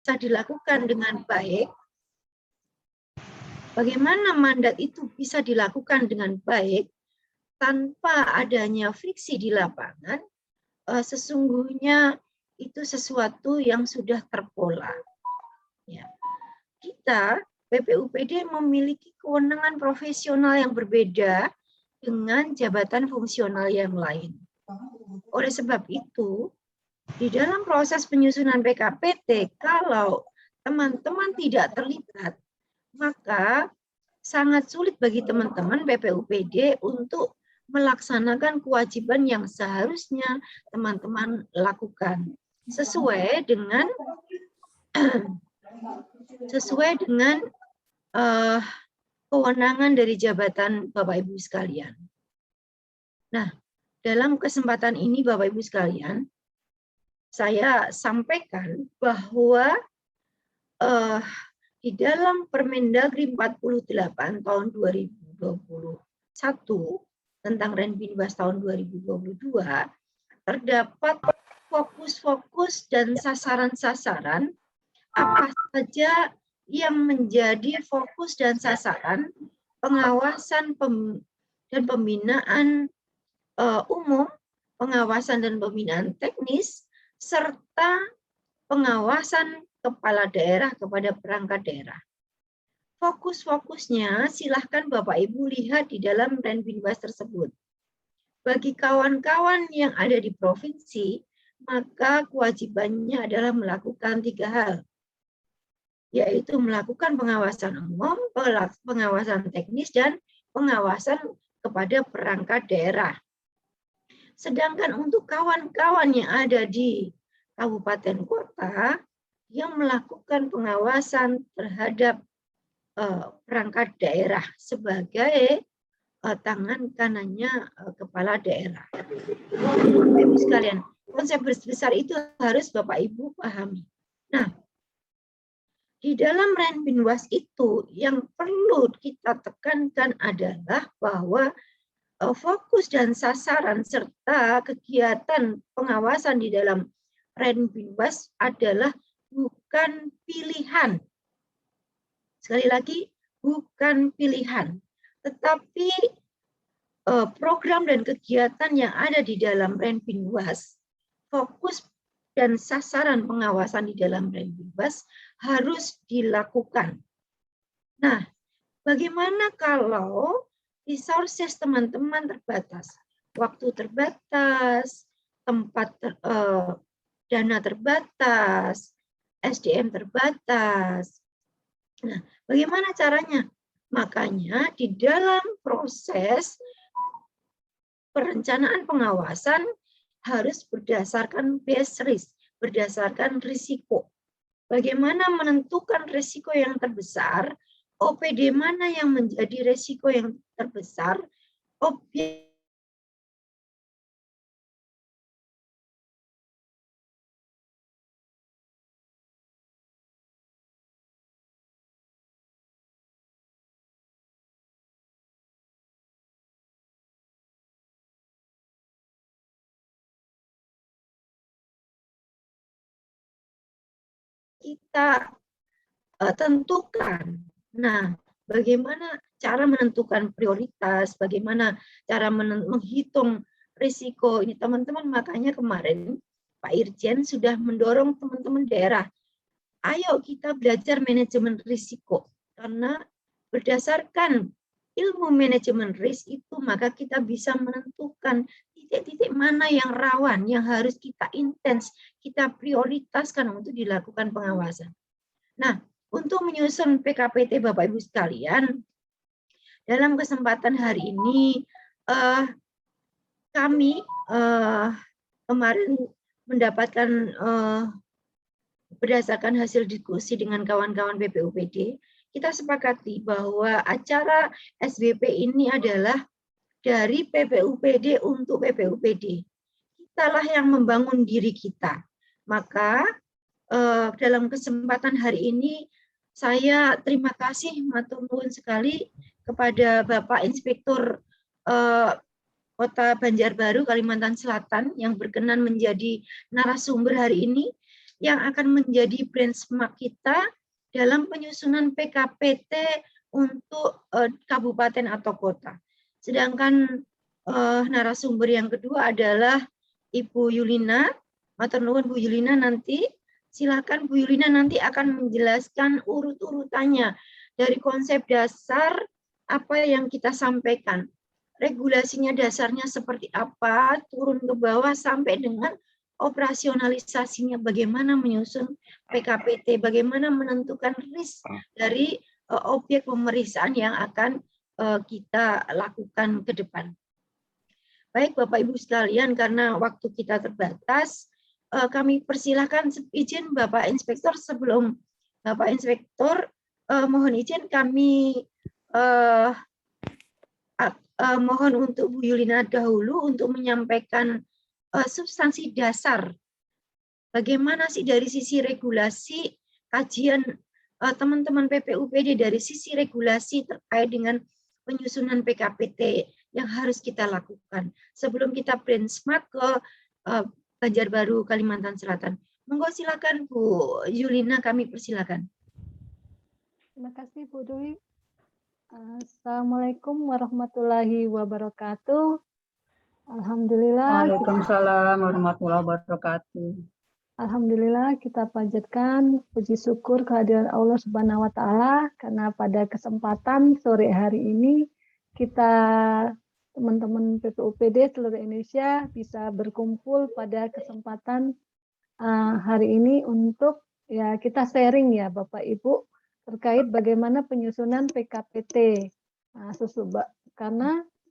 bisa dilakukan dengan baik, bagaimana mandat itu bisa dilakukan dengan baik tanpa adanya friksi di lapangan, sesungguhnya itu sesuatu yang sudah terpola. Ya. Kita BPUPD memiliki kewenangan profesional yang berbeda dengan jabatan fungsional yang lain. Oleh sebab itu, di dalam proses penyusunan PKPT, kalau teman-teman tidak terlibat, maka sangat sulit bagi teman-teman BPUPD untuk melaksanakan kewajiban yang seharusnya teman-teman lakukan sesuai dengan kewenangan dari jabatan Bapak Ibu sekalian. Nah, dalam kesempatan ini Bapak Ibu sekalian, saya sampaikan bahwa di dalam Permendagri 48 tahun 2021 tentang Renbinwas tahun 2022 terdapat fokus-fokus dan sasaran-sasaran apa saja yang menjadi fokus dan sasaran pengawasan dan pembinaan umum, pengawasan dan pembinaan teknis, serta pengawasan kepala daerah kepada perangkat daerah. Fokus-fokusnya silahkan Bapak Ibu lihat di dalam Renbinwas tersebut. Bagi kawan-kawan yang ada di provinsi, maka kewajibannya adalah melakukan 3 hal, yaitu melakukan pengawasan umum, pengawasan teknis, dan pengawasan kepada perangkat daerah. Sedangkan untuk kawan-kawan yang ada di kabupaten kota yang melakukan pengawasan terhadap perangkat daerah sebagai tangan kanannya kepala daerah. Bapak Ibu sekalian, konsep besar itu harus Bapak Ibu pahami. Nah, di dalam Renbinwas itu yang perlu kita tekankan adalah bahwa fokus dan sasaran serta kegiatan pengawasan di dalam Renbinwas adalah bukan pilihan. Sekali lagi, bukan pilihan, tetapi program dan kegiatan yang ada di dalam Renbinwas, fokus dan sasaran pengawasan di dalam Renbinwas harus dilakukan. Nah, bagaimana kalau resources teman-teman terbatas, waktu terbatas, tempat dana terbatas, SDM terbatas. Nah, bagaimana caranya? Makanya di dalam proses perencanaan pengawasan harus berdasarkan base risk, berdasarkan risiko. Bagaimana menentukan risiko yang terbesar, OPD mana yang menjadi risiko yang terbesar, objek kita tentukan. Nah, bagaimana cara menentukan prioritas, bagaimana cara menghitung risiko ini teman-teman, makanya kemarin Pak Irjen sudah mendorong teman-teman daerah, ayo kita belajar manajemen risiko, karena berdasarkan ilmu manajemen risk itu maka kita bisa menentukan titik-titik mana yang rawan, yang harus kita intens, kita prioritaskan untuk dilakukan pengawasan. Nah, untuk menyusun PKPT Bapak Ibu sekalian, dalam kesempatan hari ini kami kemarin mendapatkan berdasarkan hasil diskusi dengan kawan-kawan BPUPD, kita sepakati bahwa acara SBP ini adalah dari PPUPD untuk PPUPD. Kitalah yang membangun diri kita. Maka dalam kesempatan hari ini saya terima kasih matur nuwun sekali kepada Bapak Inspektur Kota Banjarbaru, Kalimantan Selatan yang berkenan menjadi narasumber hari ini. yang akan menjadi benchmark kita dalam penyusunan PKPT untuk kabupaten atau kota. Sedangkan narasumber yang kedua adalah Ibu Yulina. Matur nuwun Bu Yulina, nanti silakan Bu Yulina nanti akan menjelaskan urut-urutannya dari konsep dasar apa yang kita sampaikan. Regulasinya dasarnya seperti apa, turun ke bawah sampai dengan operasionalisasinya, bagaimana menyusun PKPT, bagaimana menentukan risk dari objek pemeriksaan yang akan kita lakukan ke depan. Baik Bapak Ibu sekalian, karena waktu kita terbatas, kami persilahkan izin Bapak Inspektur, sebelum Bapak Inspektur mohon izin kami mohon untuk Bu Yulina dahulu untuk menyampaikan substansi dasar. Bagaimana sih dari sisi regulasi, kajian teman-teman PPUPD dari sisi regulasi terkait dengan penyusunan PKPT yang harus kita lakukan sebelum kita benchmark ke Banjarbaru, Kalimantan Selatan. Monggo silakan Bu Yulina, kami persilakan. Terima kasih Bu Dwi. Assalamualaikum warahmatullahi wabarakatuh. Alhamdulillah. Waalaikumsalam warahmatullahi wabarakatuh. Alhamdulillah kita panjatkan puji syukur kehadiran Allah Subhanahu wa taala karena pada kesempatan sore hari ini kita teman-teman PPUPD seluruh Indonesia bisa berkumpul pada kesempatan hari ini untuk ya kita sharing ya Bapak Ibu terkait bagaimana penyusunan PKPT. Karena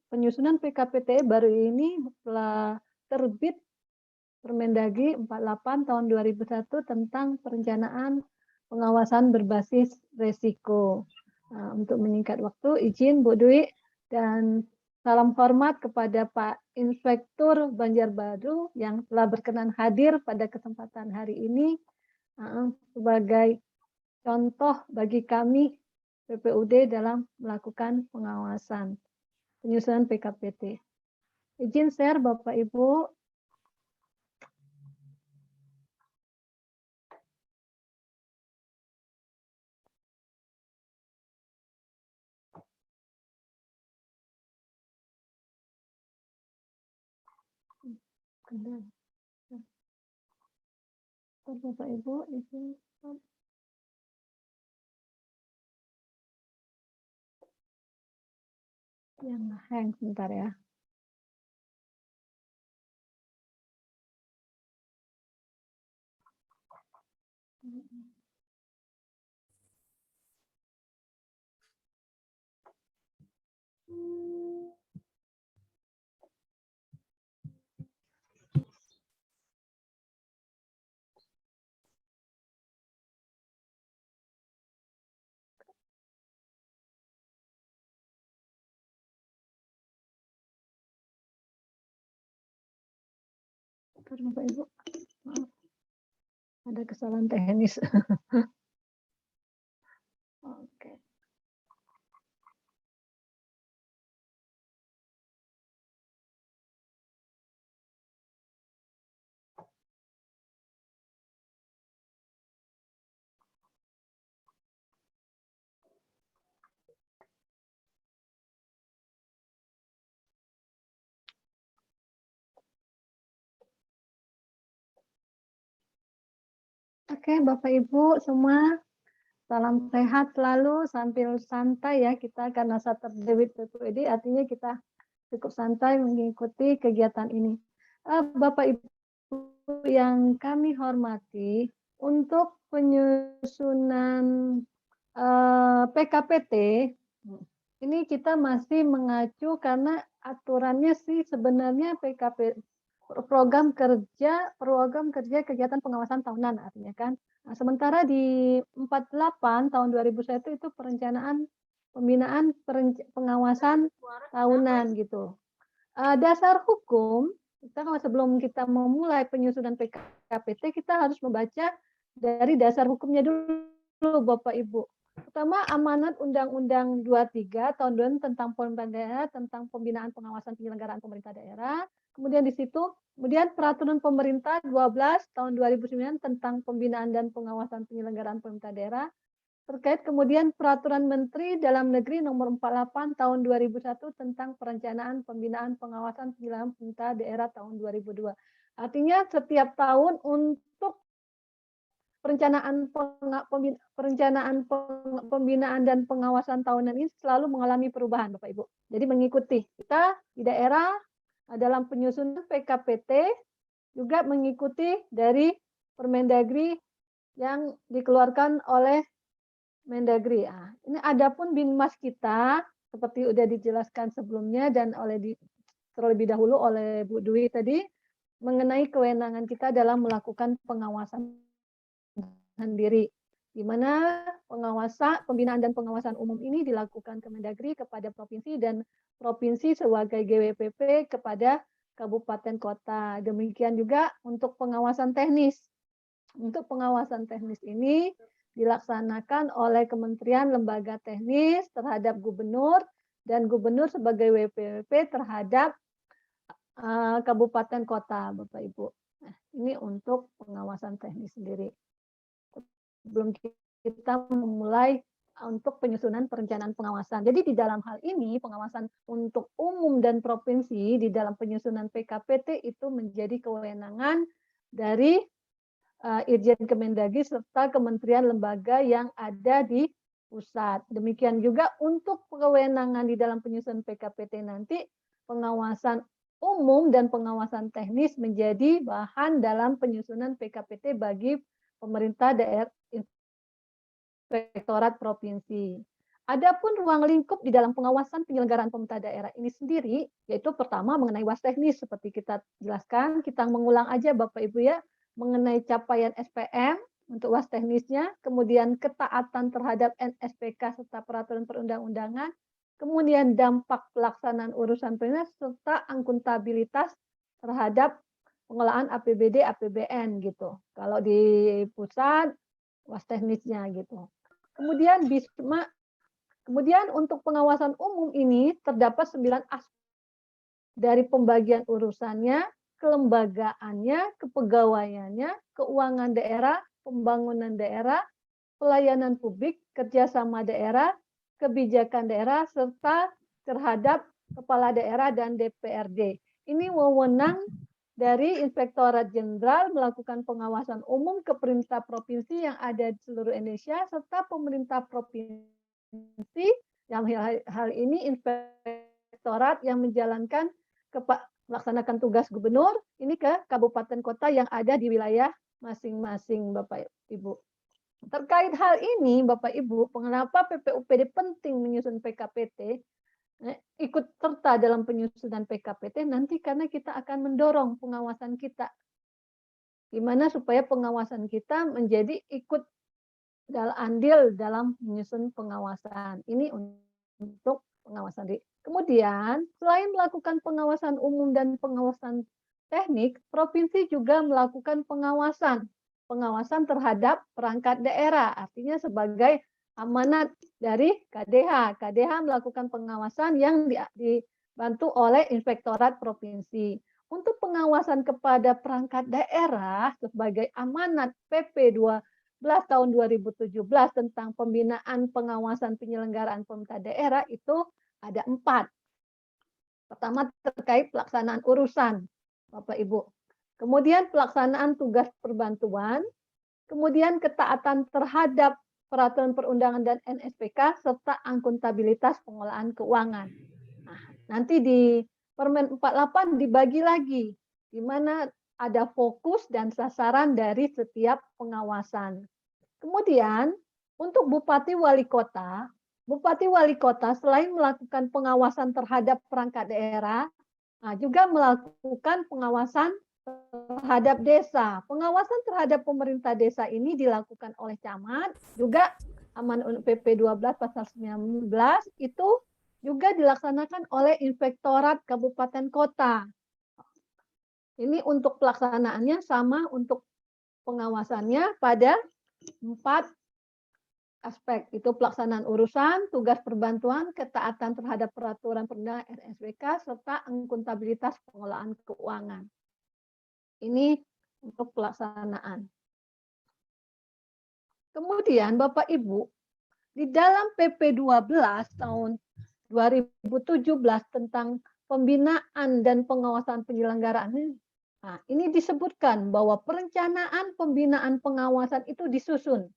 penyusunan PKPT baru ini telah terbit Permendagri 48 tahun 2001 tentang perencanaan pengawasan berbasis resiko. Untuk menyingkat waktu, izin Bu Dwi dan salam hormat kepada Pak Inspektur Banjarbaru yang telah berkenan hadir pada kesempatan hari ini sebagai contoh bagi kami PPUD dalam melakukan pengawasan penyusunan PKPT. Izin share Bapak Ibu. Bapak Ibu, izin yang hang sebentar ya. Bapak Ibu, maaf. Ada kesalahan teknis. Oke. Oke, Bapak Ibu semua, salam sehat selalu sambil santai ya kita karena Saturday with PPUD artinya kita cukup santai mengikuti kegiatan ini. Bapak Ibu yang kami hormati, untuk penyusunan PKPT ini kita masih mengacu karena aturannya sih sebenarnya PKP program kerja kegiatan pengawasan tahunan artinya kan. Nah, sementara di 48 tahun 2001 itu perencanaan pembinaan pengawasan tahunan gitu. Dasar hukum kita kalau sebelum kita memulai penyusunan PKPT kita harus membaca dari dasar hukumnya dulu Bapak Ibu. Pertama amanat Undang-Undang 23 tahun 2000 tentang pemerintah daerah tentang pembinaan pengawasan penyelenggaraan pemerintah daerah. kemudian di situ, kemudian peraturan pemerintah 12 tahun 2009 tentang pembinaan dan pengawasan penyelenggaraan pemerintah daerah, terkait kemudian peraturan Menteri Dalam Negeri nomor 48 tahun 2001 tentang perencanaan pembinaan pengawasan penyelenggaraan pemerintah daerah tahun 2002. Artinya setiap tahun untuk perencanaan pembinaan dan pengawasan tahunan ini selalu mengalami perubahan, Bapak Ibu. Jadi mengikuti kita di daerah dalam penyusunan PKPT juga mengikuti dari Permendagri yang dikeluarkan oleh Mendagri. Nah, ini adapun Binmas kita seperti sudah dijelaskan sebelumnya dan terlebih dahulu oleh Bu Dwi tadi mengenai kewenangan kita dalam melakukan pengawasan sendiri, di mana pembinaan dan pengawasan umum ini dilakukan Kemendagri kepada provinsi dan provinsi sebagai GWPP kepada kabupaten kota. Demikian juga untuk pengawasan teknis. Untuk pengawasan teknis ini dilaksanakan oleh Kementerian Lembaga Teknis terhadap gubernur dan gubernur sebagai WPWP terhadap kabupaten kota, Bapak Ibu. Nah, ini untuk pengawasan teknis sendiri. Sebelum kita memulai untuk penyusunan perencanaan pengawasan. Jadi di dalam hal ini pengawasan untuk umum dan provinsi di dalam penyusunan PKPT itu menjadi kewenangan dari Irjen Kemendagri serta kementerian lembaga yang ada di pusat. Demikian juga untuk kewenangan di dalam penyusunan PKPT nanti pengawasan umum dan pengawasan teknis menjadi bahan dalam penyusunan PKPT bagi pemerintah daerah inspektorat provinsi. Adapun ruang lingkup di dalam pengawasan penyelenggaraan pemerintah daerah ini sendiri, yaitu pertama mengenai was teknis seperti kita jelaskan, kita mengulang aja Bapak Ibu ya, mengenai capaian SPM untuk was teknisnya, kemudian ketaatan terhadap NSPK serta peraturan perundang-undangan, kemudian dampak pelaksanaan urusan perizinan serta akuntabilitas terhadap pengelolaan APBD, APBN gitu. Kalau di pusat was teknisnya gitu. Kemudian BISMA, kemudian untuk pengawasan umum ini terdapat 9 aspek dari pembagian urusannya, kelembagaannya, kepegawaiannya, keuangan daerah, pembangunan daerah, pelayanan publik, kerjasama daerah, kebijakan daerah, serta terhadap kepala daerah dan DPRD. Ini wewenang dari Inspektorat Jenderal melakukan pengawasan umum ke pemerintah provinsi yang ada di seluruh Indonesia, serta pemerintah provinsi yang hal ini Inspektorat yang menjalankan melaksanakan tugas gubernur ini ke kabupaten kota yang ada di wilayah masing-masing Bapak Ibu. Terkait hal ini Bapak Ibu, mengapa PPUPD penting menyusun PKPT, ikut serta dalam penyusunan PKPT nanti karena kita akan mendorong pengawasan kita. Gimana supaya pengawasan kita menjadi ikut andil dalam menyusun pengawasan. Ini untuk pengawasan. Kemudian, selain melakukan pengawasan umum dan pengawasan teknik, provinsi juga melakukan pengawasan terhadap perangkat daerah, artinya sebagai amanat dari KDH. KDH melakukan pengawasan yang dibantu oleh Inspektorat Provinsi. Untuk pengawasan kepada perangkat daerah sebagai amanat PP 12 tahun 2017 tentang pembinaan pengawasan penyelenggaraan pemerintah daerah itu ada 4. Pertama terkait pelaksanaan urusan, Bapak Ibu. Kemudian pelaksanaan tugas perbantuan, kemudian ketaatan terhadap peraturan perundangan dan NSPK, serta akuntabilitas pengelolaan keuangan. Nah, nanti di Permen 48 dibagi lagi, di mana ada fokus dan sasaran dari setiap pengawasan. Kemudian, untuk Bupati Wali Kota selain melakukan pengawasan terhadap perangkat daerah, juga melakukan pengawasan terhadap desa. Pengawasan terhadap pemerintah desa ini dilakukan oleh camat, juga amanat PP 12 pasal 19 itu juga dilaksanakan oleh Inspektorat Kabupaten Kota. Ini untuk pelaksanaannya sama untuk pengawasannya pada 4 aspek, itu pelaksanaan urusan, tugas perbantuan, ketaatan terhadap peraturan perundang RSWK, serta akuntabilitas pengelolaan keuangan. Ini untuk pelaksanaan. Kemudian Bapak Ibu, di dalam PP 12 tahun 2017 tentang pembinaan dan pengawasan penyelenggaraan, nah, ini disebutkan bahwa perencanaan pembinaan pengawasan itu disusun.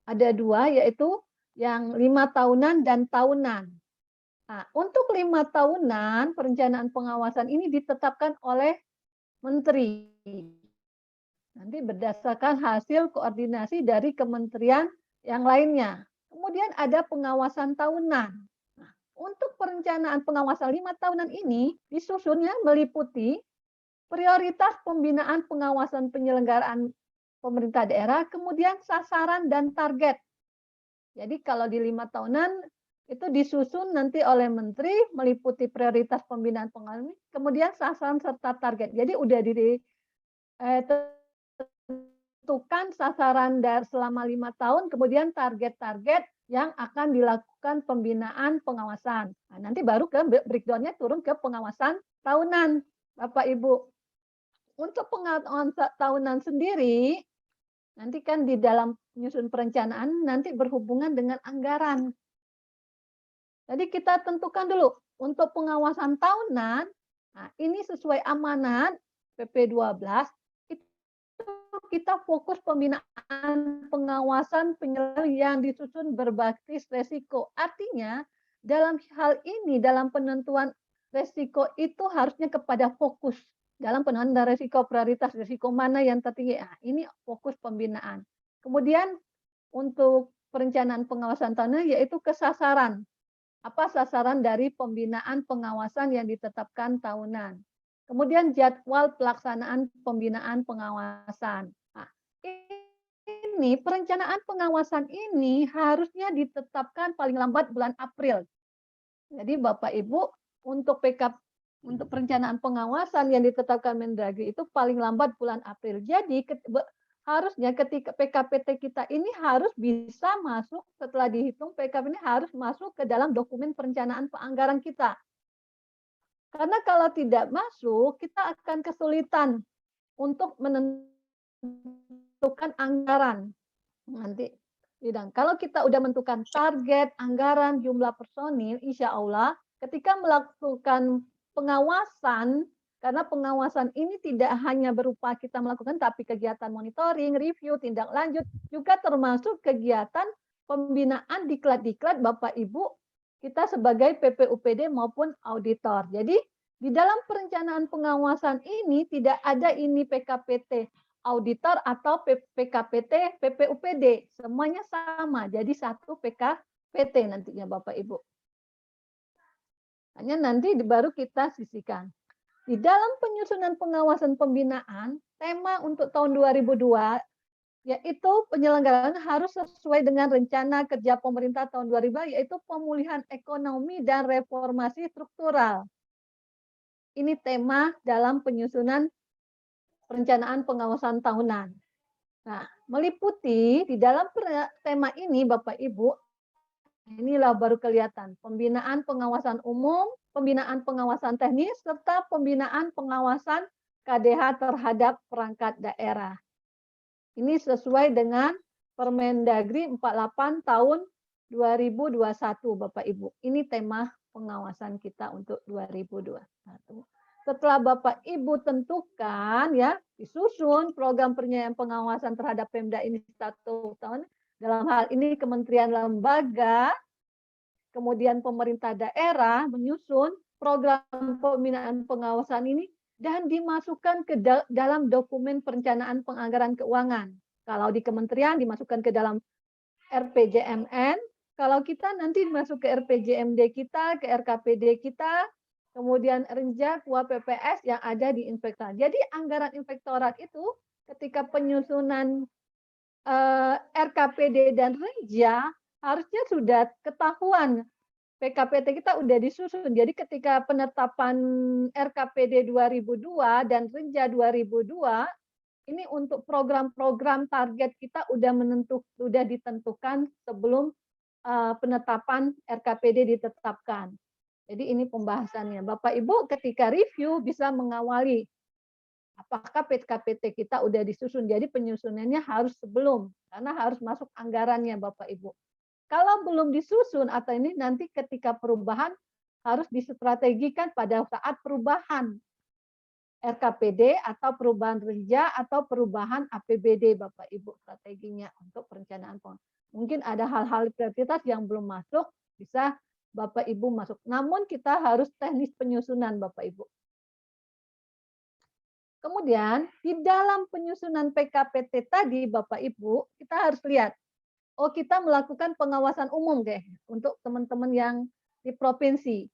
Ada dua, yaitu yang 5 tahunan dan tahunan. Nah, untuk 5 tahunan, perencanaan pengawasan ini ditetapkan oleh Menteri. Nanti berdasarkan hasil koordinasi dari kementerian yang lainnya. Kemudian ada pengawasan tahunan. Nah, untuk perencanaan pengawasan 5 tahunan ini disusunnya meliputi prioritas pembinaan pengawasan penyelenggaraan pemerintah daerah, kemudian sasaran dan target. Jadi kalau di 5 tahunan itu disusun nanti oleh menteri meliputi prioritas pembinaan pengawasan, kemudian sasaran serta target. Jadi udah ditentukan sasaran dari selama 5 tahun, kemudian target-target yang akan dilakukan pembinaan pengawasan. Nah, nanti baru ke breakdown-nya turun ke pengawasan tahunan, Bapak Ibu. Untuk pengawasan tahunan sendiri, nanti kan di dalam menyusun perencanaan nanti berhubungan dengan anggaran. Jadi kita tentukan dulu untuk pengawasan tahunan, nah ini sesuai amanat PP 12, itu kita fokus pembinaan pengawasan penyelenggaraan yang disusun berbasis resiko. Artinya dalam hal ini, dalam penentuan resiko itu harusnya kepada fokus. Dalam penentuan resiko prioritas, resiko mana yang tertinggi, nah, ini fokus pembinaan. Kemudian untuk perencanaan pengawasan tahunan yaitu kesasaran. Apa sasaran dari pembinaan pengawasan yang ditetapkan tahunan. Kemudian jadwal pelaksanaan pembinaan pengawasan. Nah, ini perencanaan pengawasan ini harusnya ditetapkan paling lambat bulan April. Jadi Bapak Ibu untuk untuk perencanaan pengawasan yang ditetapkan Mendagri itu paling lambat bulan April. Jadi harusnya ketika PKPT kita ini harus bisa masuk, setelah dihitung PKP ini harus masuk ke dalam dokumen perencanaan anggaran kita. Karena kalau tidak masuk, kita akan kesulitan untuk menentukan anggaran. Nanti kalau kita udah menentukan target, anggaran, jumlah personil, insya Allah ketika melakukan pengawasan, karena pengawasan ini tidak hanya berupa kita melakukan, tapi kegiatan monitoring, review, tindak lanjut, juga termasuk kegiatan pembinaan diklat-diklat Bapak Ibu, kita sebagai PPUPD maupun auditor. Jadi di dalam perencanaan pengawasan ini tidak ada ini PKPT auditor atau PKPT PPUPD, semuanya sama, jadi satu PKPT nantinya Bapak Ibu. Hanya nanti baru kita sisihkan. Di dalam penyusunan pengawasan pembinaan, tema untuk tahun 2002 yaitu penyelenggaraan harus sesuai dengan rencana kerja pemerintah tahun 2002, yaitu pemulihan ekonomi dan reformasi struktural. Ini tema dalam penyusunan perencanaan pengawasan tahunan. Nah, meliputi di dalam tema ini Bapak Ibu, inilah baru kelihatan pembinaan pengawasan umum, pembinaan pengawasan teknis, serta pembinaan pengawasan KDH terhadap perangkat daerah. Ini sesuai dengan Permendagri 48 tahun 2021 Bapak Ibu. Ini tema pengawasan kita untuk 2021. Setelah Bapak Ibu tentukan ya, disusun program penyelenggaraan pengawasan terhadap Pemda ini 1 tahun, dalam hal ini kementerian lembaga, kemudian pemerintah daerah menyusun program pembinaan pengawasan ini dan dimasukkan ke dalam dokumen perencanaan penganggaran keuangan. Kalau di kementerian dimasukkan ke dalam RPJMN, kalau kita nanti masuk ke RPJMD kita, ke RKPD kita, kemudian Renja, Kua PPS yang ada di Inspektorat. Jadi anggaran Inspektorat itu ketika penyusunan RKPD dan Renja harusnya sudah ketahuan PKPT kita udah disusun. Jadi ketika penetapan RKPD 2002 dan Renja 2002 Ini untuk program-program target kita sudah ditentukan sebelum penetapan RKPD ditetapkan. Jadi ini pembahasannya. Bapak Ibu ketika review bisa mengawali apakah PKPT kita udah disusun. Jadi penyusunannya harus sebelum, karena harus masuk anggarannya Bapak Ibu. Kalau belum disusun atau ini nanti ketika perubahan harus distrategikan pada saat perubahan RKPD atau perubahan reja atau perubahan APBD Bapak Ibu strateginya untuk perencanaan pengelolaan. Mungkin ada hal-hal prioritas yang belum masuk, bisa Bapak Ibu masuk. Namun kita harus teknis penyusunan Bapak Ibu. Kemudian di dalam penyusunan PKPT tadi Bapak Ibu, kita harus lihat, oh kita melakukan pengawasan umum deh untuk teman-teman yang di provinsi.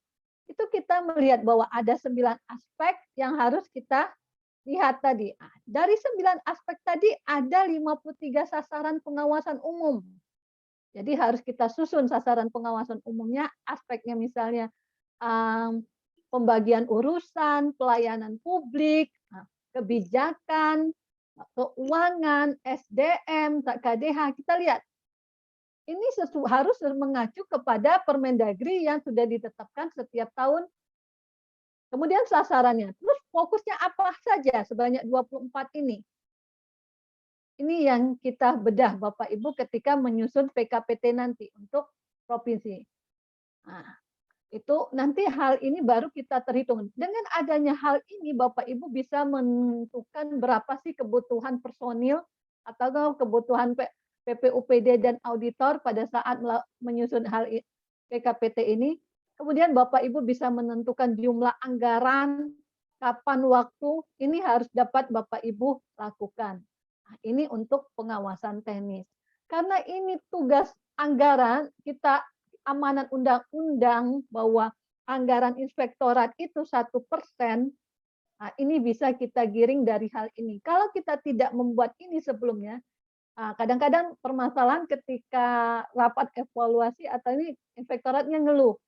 Itu kita melihat bahwa ada 9 aspek yang harus kita lihat tadi. Dari 9 aspek tadi ada 53 sasaran pengawasan umum. Jadi harus kita susun sasaran pengawasan umumnya, aspeknya misalnya pembagian urusan, pelayanan publik, kebijakan, keuangan, SDM, KDH. Kita lihat ini harus mengacu kepada Permendagri yang sudah ditetapkan setiap tahun. Kemudian sasarannya. Terus fokusnya apa saja sebanyak 24 ini? Ini yang kita bedah Bapak Ibu ketika menyusun PKPT nanti untuk provinsi. Nah, itu nanti hal ini baru kita terhitung. Dengan adanya hal ini Bapak Ibu bisa menentukan berapa sih kebutuhan personil atau kebutuhan PPUPD dan auditor pada saat menyusun hal PKPT ini. Kemudian Bapak Ibu bisa menentukan jumlah anggaran, kapan waktu, ini harus dapat Bapak Ibu lakukan. Nah, ini untuk pengawasan teknis. Karena ini tugas anggaran, kita amanat undang-undang bahwa anggaran inspektorat itu 1%, nah ini bisa kita giring dari hal ini. Kalau kita tidak membuat ini sebelumnya, kadang-kadang permasalahan ketika rapat evaluasi atau ini inspektoratnya ngeluh,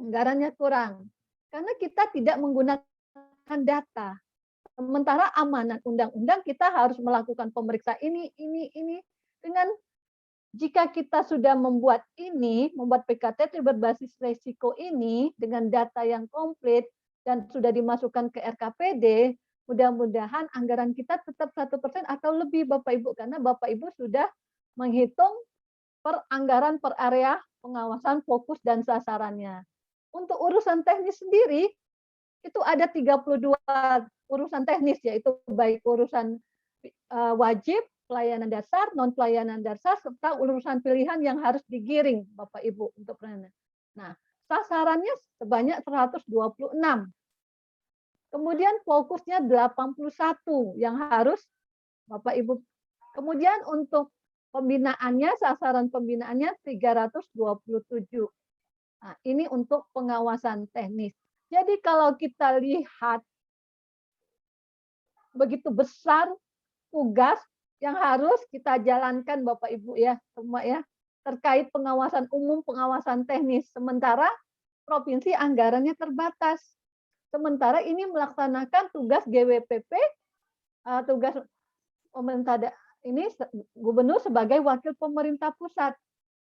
anggarannya kurang. Karena kita tidak menggunakan data. Sementara amanat undang-undang kita harus melakukan pemeriksaan ini. Dengan jika kita sudah membuat PKTT berbasis resiko ini dengan data yang komplit dan sudah dimasukkan ke RKPD, mudah-mudahan anggaran kita tetap 1% atau lebih Bapak Ibu, karena Bapak Ibu sudah menghitung per anggaran per area pengawasan fokus dan sasarannya. Untuk urusan teknis sendiri, itu ada 32 urusan teknis, yaitu baik urusan wajib, pelayanan dasar, non pelayanan dasar, serta urusan pilihan yang harus digiring Bapak Ibu untuk pelayanan. Nah, sasarannya sebanyak 126. Kemudian fokusnya 81 yang harus Bapak Ibu. Kemudian untuk pembinaannya, sasaran pembinaannya 327. Nah, ini untuk pengawasan teknis. Jadi kalau kita lihat begitu besar tugas yang harus kita jalankan Bapak Ibu ya, semua ya, terkait pengawasan umum, pengawasan teknis. Sementara provinsi anggarannya terbatas. Sementara ini melaksanakan tugas GWPP, tugas pemerintah ini gubernur sebagai wakil pemerintah pusat.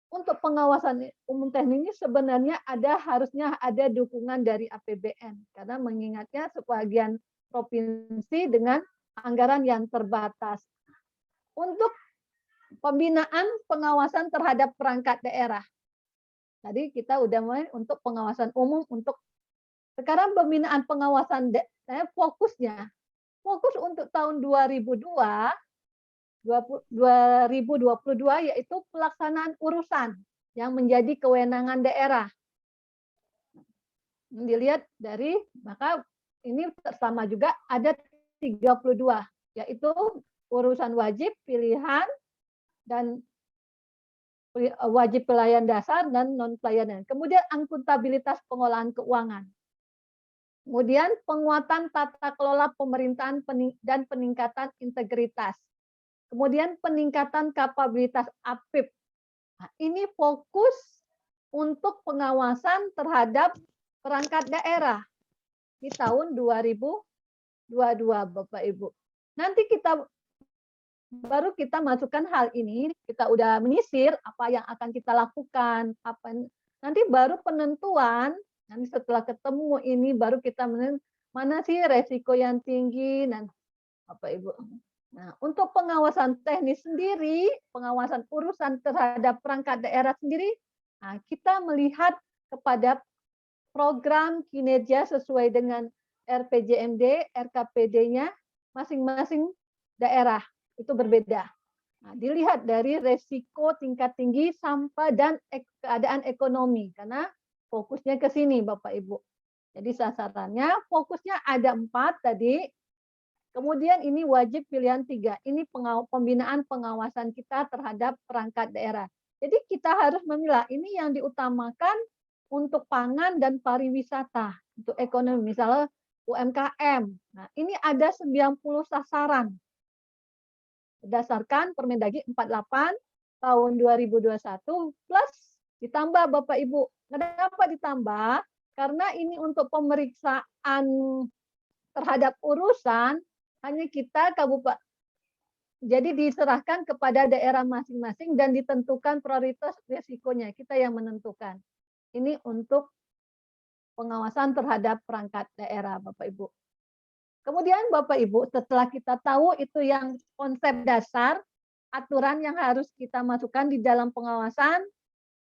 Untuk pengawasan umum teknis ini sebenarnya harusnya ada dukungan dari APBN, karena mengingatnya sebagian provinsi dengan anggaran yang terbatas. Untuk pembinaan pengawasan terhadap perangkat daerah. Tadi kita udah mulai untuk pengawasan umum, untuk sekarang pembinaan pengawasan daerah fokusnya. Fokus untuk tahun 2022 yaitu pelaksanaan urusan yang menjadi kewenangan daerah. Dilihat dari, maka ini sama juga ada 32, yaitu urusan wajib, pilihan, dan wajib pelayan dasar dan non pelayanan. Kemudian akuntabilitas pengolahan keuangan. Kemudian penguatan tata kelola pemerintahan dan peningkatan integritas. Kemudian peningkatan kapabilitas APIP. Nah, ini fokus untuk pengawasan terhadap perangkat daerah di tahun 2022 Bapak Ibu. Nanti kita baru kita masukkan hal ini, kita udah menyisir apa yang akan kita lakukan, nanti baru penentuan, nanti setelah ketemu ini baru kita mana sih resiko yang tinggi, dan Bapak Ibu. Nah, untuk pengawasan teknis sendiri, pengawasan urusan terhadap perangkat daerah sendiri, nah, kita melihat kepada program kinerja sesuai dengan RPJMD, RKPD-nya masing-masing daerah itu berbeda. Nah, dilihat dari resiko tingkat tinggi, sampah, dan keadaan ekonomi, karena fokusnya ke sini Bapak Ibu. Jadi sasarannya, fokusnya ada 4 tadi, kemudian ini wajib pilihan 3, ini pembinaan pengawasan kita terhadap perangkat daerah. Jadi kita harus memilah, ini yang diutamakan untuk pangan dan pariwisata, untuk ekonomi, misalnya UMKM. Nah, ini ada 90 sasaran berdasarkan Permendagri 48 tahun 2021 plus ditambah Bapak Ibu. Kenapa ditambah? Karena ini untuk pemeriksaan terhadap urusan hanya kita kabupaten. Jadi diserahkan kepada daerah masing-masing dan ditentukan prioritas risikonya. Kita yang menentukan. Ini untuk pengawasan terhadap perangkat daerah Bapak Ibu. Kemudian Bapak Ibu, setelah kita tahu itu yang konsep dasar, aturan yang harus kita masukkan di dalam pengawasan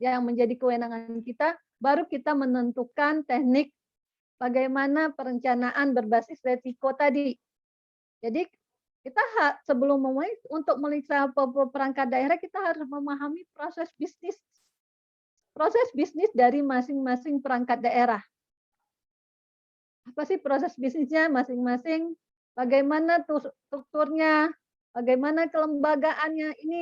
yang menjadi kewenangan kita, baru kita menentukan teknik bagaimana perencanaan berbasis resiko tadi. Jadi kita sebelum memulai untuk memeriksa perangkat daerah, kita harus memahami proses bisnis dari masing-masing perangkat daerah. Apa sih proses bisnisnya masing-masing, bagaimana strukturnya, bagaimana kelembagaannya, ini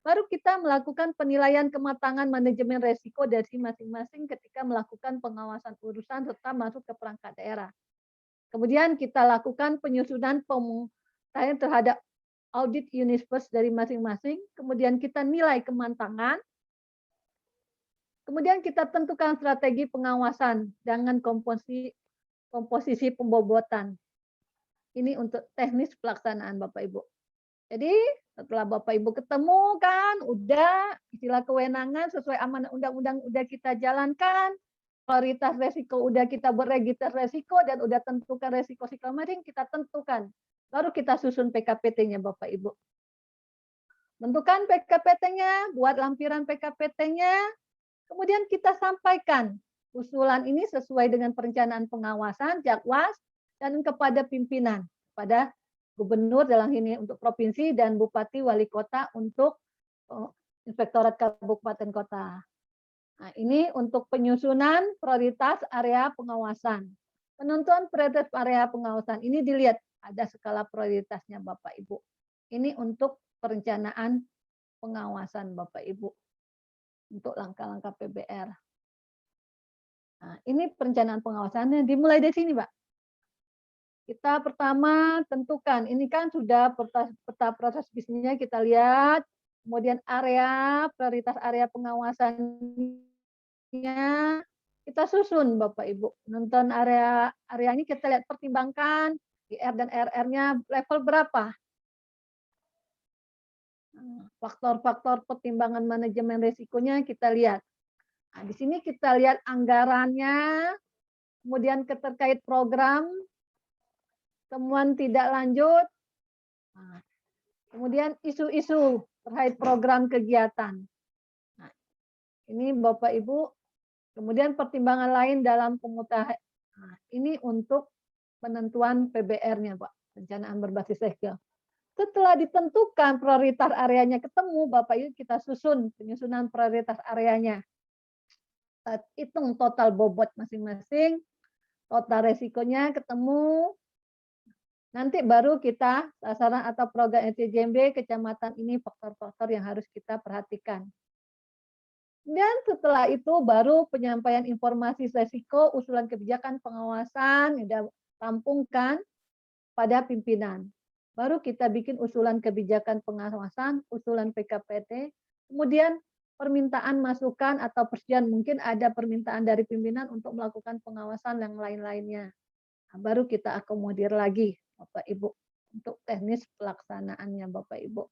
baru kita melakukan penilaian kematangan manajemen resiko dari masing-masing ketika melakukan pengawasan urusan serta masuk ke perangkat daerah. Kemudian kita lakukan penyusunan pemutahiran terhadap audit universe dari masing-masing, kemudian kita nilai kematangan, kemudian kita tentukan strategi pengawasan dengan komposisi pembobotan. Ini untuk teknis pelaksanaan Bapak Ibu. Jadi setelah Bapak Ibu ketemu kan, udah istilah kewenangan sesuai amanat undang-undang udah kita jalankan, prioritas resiko udah kita beregister resiko dan udah tentukan resiko psikomaring kita tentukan. Baru kita susun PKPT-nya Bapak Ibu. Tentukan PKPT-nya, buat lampiran PKPT-nya, kemudian kita sampaikan usulan ini sesuai dengan perencanaan pengawasan, Jakwas, dan kepada pimpinan, pada gubernur dalam ini untuk provinsi dan bupati wali kota untuk inspektorat kabupaten kota. Nah, ini untuk penyusunan prioritas area pengawasan. Penentuan prioritas area pengawasan ini dilihat ada skala prioritasnya Bapak Ibu. Ini untuk perencanaan pengawasan Bapak Ibu untuk langkah-langkah PBR. Nah, ini perencanaan pengawasannya dimulai dari sini, Pak. Kita pertama tentukan, ini kan sudah peta proses bisnisnya kita lihat, kemudian area, prioritas area pengawasannya kita susun Bapak Ibu. Nonton area ini kita lihat pertimbangkan IR dan RR-nya level berapa. Faktor-faktor pertimbangan manajemen risikonya kita lihat. Nah, di sini kita lihat anggarannya, kemudian terkait program, temuan tidak lanjut, nah, kemudian isu-isu terkait program kegiatan. Nah, ini Bapak Ibu, kemudian pertimbangan lain dalam pemutahiran. Nah, ini untuk penentuan PBR-nya, Pak, perencanaan berbasis resiko. Setelah ditentukan prioritas areanya ketemu, Bapak Ibu kita susun penyusunan prioritas areanya. Hitung total bobot masing-masing, total resikonya ketemu, nanti baru kita sasaran atau program RPJMD kecamatan ini faktor-faktor yang harus kita perhatikan. Dan setelah itu baru penyampaian informasi resiko, usulan kebijakan pengawasan, sudah rampungkan pada pimpinan. Baru kita bikin usulan kebijakan pengawasan, usulan PKPT, kemudian permintaan masukan atau persetujuan, mungkin ada permintaan dari pimpinan untuk melakukan pengawasan yang lain-lainnya. Nah, baru kita akomodir lagi, Bapak Ibu. untuk teknis pelaksanaannya Bapak Ibu.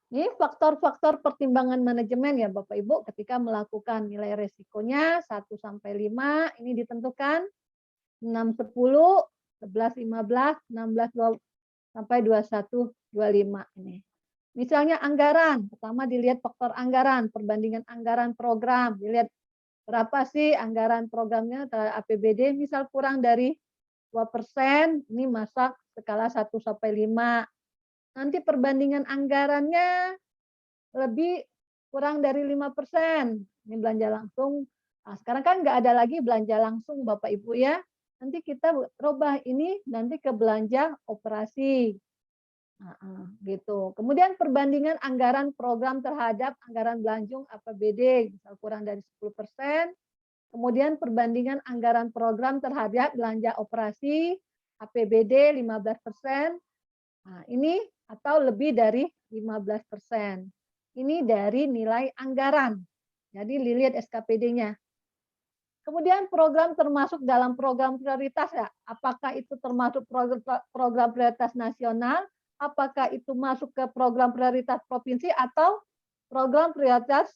Ini faktor-faktor pertimbangan manajemen ya Bapak Ibu ketika melakukan nilai resikonya 1 sampai 5 ini ditentukan 6, 10, 11, 15, 16, 20, sampai 21, 25 ini. Misalnya anggaran, pertama dilihat faktor anggaran, perbandingan anggaran program, dilihat berapa sih anggaran programnya terhadap APBD, misal kurang dari 2%, ini masak skala 1 sampai 5. Nanti perbandingan anggarannya lebih kurang dari 5%. Ini belanja langsung. Nah, sekarang kan nggak ada lagi belanja langsung Bapak Ibu ya. Nanti kita rubah ini nanti ke belanja operasi. Gitu. Kemudian perbandingan anggaran program terhadap anggaran belanja APBD, misal kurang dari 10%. Kemudian perbandingan anggaran program terhadap belanja operasi APBD 15%. Nah, ini atau lebih dari 15%. Ini dari nilai anggaran. Jadi lihat SKPD-nya. Kemudian program termasuk dalam program prioritas ya. Apakah itu termasuk program prioritas nasional? Apakah itu masuk ke program prioritas provinsi atau program prioritas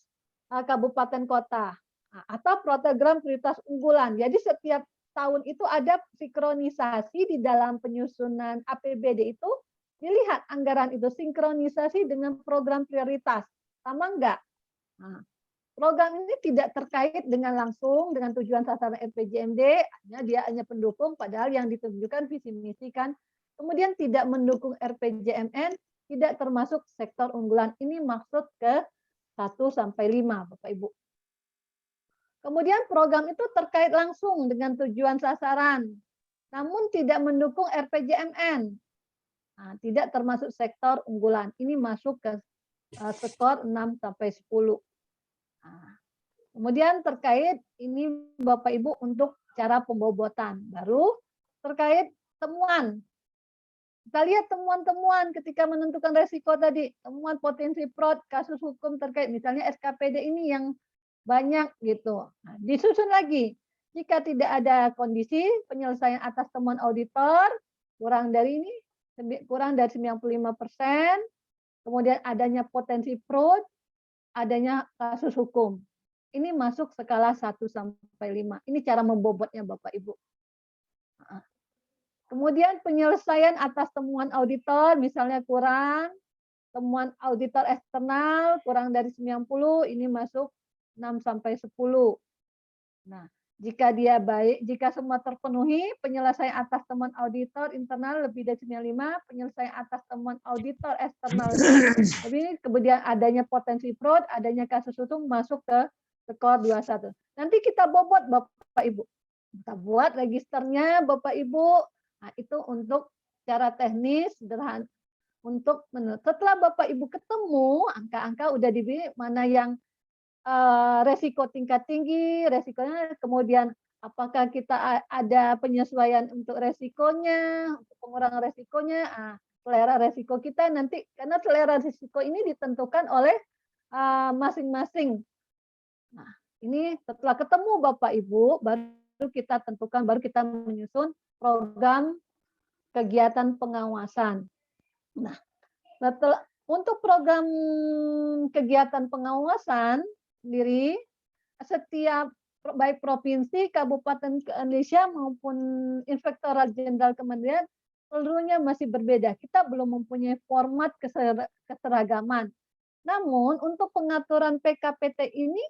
kabupaten kota? Atau program prioritas unggulan. Jadi setiap tahun itu ada sinkronisasi di dalam penyusunan APBD itu. Dilihat anggaran itu sinkronisasi dengan program prioritas. Sama enggak? Nah, program ini tidak terkait dengan langsung dengan tujuan sasaran RPJMD, dia hanya pendukung, padahal yang ditunjukkan visi misi kan. Kemudian tidak mendukung RPJMN, tidak termasuk sektor unggulan. Ini maksud ke 1 sampai 5, Bapak Ibu. Kemudian program itu terkait langsung dengan tujuan sasaran, namun tidak mendukung RPJMN. Nah, tidak termasuk sektor unggulan. Ini masuk ke skor 6 sampai 10. Nah, kemudian terkait ini Bapak Ibu untuk cara pembobotan. Baru terkait temuan. Kita lihat temuan-temuan ketika menentukan resiko tadi. Temuan potensi fraud, kasus hukum terkait misalnya SKPD ini yang banyak gitu. Nah, disusun lagi. Jika tidak ada kondisi penyelesaian atas temuan auditor kurang dari 95%, kemudian adanya potensi fraud, adanya kasus hukum. Ini masuk skala 1 sampai 5. Ini cara membobotnya Bapak Ibu. Kemudian penyelesaian atas temuan auditor, misalnya kurang, temuan auditor eksternal kurang dari 90, ini masuk 6 sampai 10. Nah, jika dia baik, jika semua terpenuhi, penyelesaian atas temuan auditor internal lebih dari 95, penyelesaian atas temuan auditor eksternal lebih, kemudian adanya potensi fraud, adanya kasus hukum masuk ke skor 21. Nanti kita bobot Bapak Ibu. Kita buat registernya Bapak Ibu. Nah, itu untuk cara teknis sederhana untuk setelah Bapak Ibu ketemu angka-angka udah dibeli mana yang resiko tingkat tinggi, resikonya, kemudian apakah kita ada penyesuaian untuk resikonya, untuk pengurangan resikonya, selera resiko kita nanti, karena selera resiko ini ditentukan oleh masing-masing. Nah, ini setelah ketemu Bapak Ibu, baru kita tentukan, baru kita menyusun program kegiatan pengawasan. Nah, untuk program kegiatan pengawasan sendiri, setiap baik provinsi, kabupaten Indonesia maupun Inspektorat Jenderal Kementerian seluruhnya masih berbeda. Kita belum mempunyai format keseragaman. Namun untuk pengaturan PKPT ini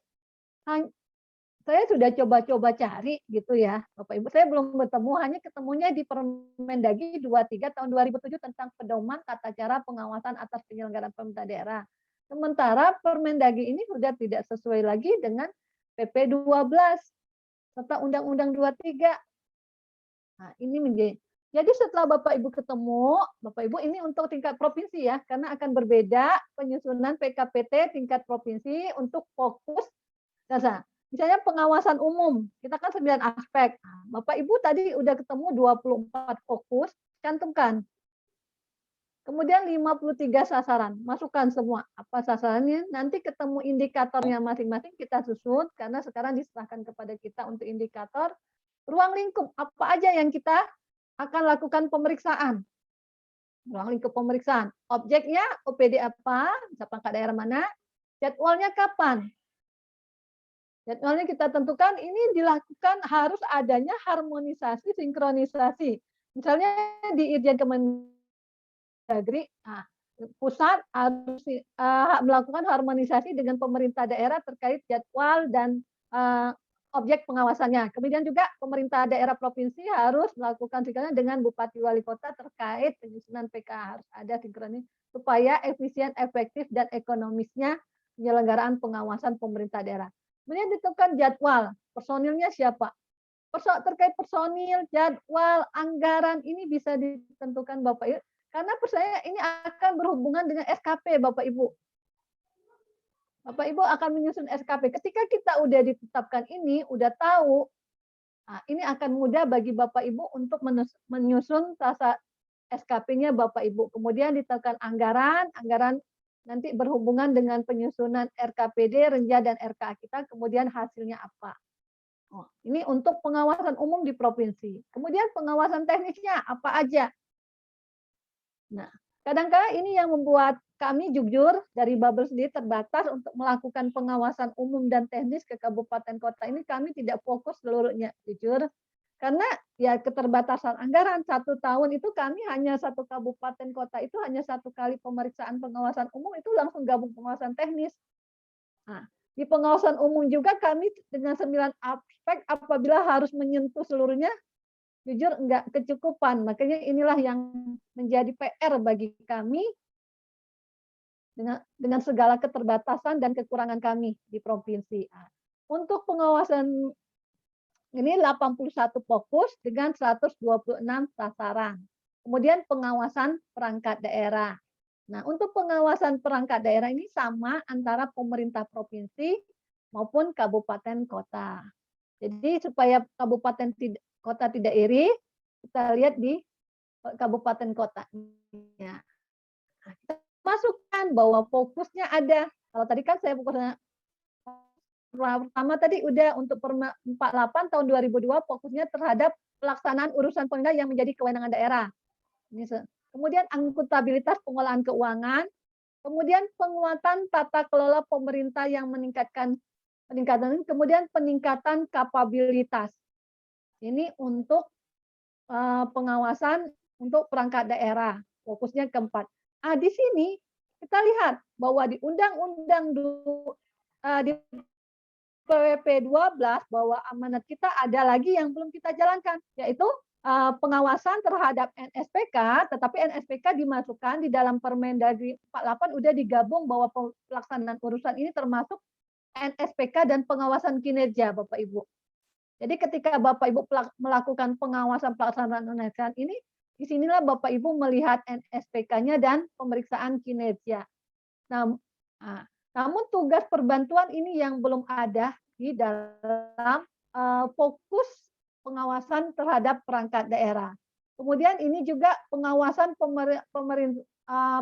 saya sudah coba-coba cari gitu ya, Bapak Ibu. Saya belum bertemu, hanya ketemunya di Permendagri 23 tahun 2007 tentang pedoman tata cara pengawasan atas penyelenggaraan pemerintah daerah. Sementara Permendagri ini sudah tidak sesuai lagi dengan PP 12 serta Undang-Undang 23. Nah, ini menjadi. Jadi setelah Bapak Ibu ketemu, Bapak Ibu ini untuk tingkat provinsi ya, karena akan berbeda penyusunan PKPT tingkat provinsi untuk fokus dasar. Misalnya pengawasan umum, kita kan 9 aspek. Bapak Ibu tadi udah ketemu 24 fokus, cantumkan. Kemudian 53 sasaran, masukkan semua. Apa sasarannya? Nanti ketemu indikatornya masing-masing kita susun, karena sekarang diserahkan kepada kita untuk indikator. Ruang lingkup, apa aja yang kita akan lakukan pemeriksaan, ruang lingkup pemeriksaan. Objeknya OPD apa, bisa perangkat daerah mana, jadwalnya kapan. Jadwalnya kita tentukan, ini dilakukan harus adanya harmonisasi, sinkronisasi. Misalnya di Irjen Kemendagri, pusat harus melakukan harmonisasi dengan pemerintah daerah terkait jadwal dan objek pengawasannya. Kemudian juga pemerintah daerah provinsi harus melakukan sinkronisasi dengan bupati wali kota terkait penyusunan PK, harus ada sinkronis supaya efisien, efektif, dan ekonomisnya penyelenggaraan pengawasan pemerintah daerah. Kemudian ditentukan jadwal, personilnya siapa. Terkait personil, jadwal, anggaran ini bisa ditentukan Bapak Ibu. Karena percaya ini akan berhubungan dengan SKP Bapak Ibu. Bapak Ibu akan menyusun SKP. Ketika kita udah ditetapkan ini, udah tahu, ini akan mudah bagi Bapak Ibu untuk menyusun tasa SKP-nya Bapak Ibu. Kemudian ditentukan anggaran nanti berhubungan dengan penyusunan RKPD, Renja, dan RKA kita, kemudian hasilnya apa. Ini untuk pengawasan umum di provinsi. Kemudian pengawasan teknisnya apa aja. Nah, kadang-kadang ini yang membuat kami jujur dari Babel sendiri terbatas untuk melakukan pengawasan umum dan teknis ke kabupaten kota ini, kami tidak fokus seluruhnya, jujur. Karena ya keterbatasan anggaran, 1 tahun itu kami hanya 1 kabupaten kota itu hanya 1 kali pemeriksaan pengawasan umum, itu langsung gabung pengawasan teknis. Nah, di pengawasan umum juga kami dengan 9 aspek apabila harus menyentuh seluruhnya, jujur enggak kecukupan. Makanya inilah yang menjadi PR bagi kami dengan segala keterbatasan dan kekurangan kami di provinsi. Untuk pengawasan ini 81 fokus dengan 126 sasaran. Kemudian pengawasan perangkat daerah. Nah, untuk pengawasan perangkat daerah ini sama antara pemerintah provinsi maupun kabupaten kota. Jadi supaya kabupaten kota tidak iri, kita lihat di kabupaten kota. Nah, kita masukkan bahwa fokusnya ada. Kalau tadi kan saya fokusnya pertama tadi udah untuk Perma 48 tahun 2002 fokusnya terhadap pelaksanaan urusan pemerintah yang menjadi kewenangan daerah. Kemudian akuntabilitas pengolahan keuangan, kemudian penguatan tata kelola pemerintah yang peningkatan, kemudian peningkatan kapabilitas. Ini untuk pengawasan untuk perangkat daerah, fokusnya keempat. Di sini kita lihat bahwa di undang-undang di PWP 12 bahwa amanat kita ada lagi yang belum kita jalankan, yaitu pengawasan terhadap NSPK, tetapi NSPK dimasukkan di dalam Permendagri 48 udah digabung bahwa pelaksanaan urusan ini termasuk NSPK dan pengawasan kinerja Bapak Ibu. Jadi ketika Bapak Ibu melakukan pengawasan pelaksanaan NSPK ini, disinilah Bapak Ibu melihat NSPK-nya dan pemeriksaan kinerja. Namun tugas perbantuan ini yang belum ada di dalam fokus pengawasan terhadap perangkat daerah. Kemudian ini juga pengawasan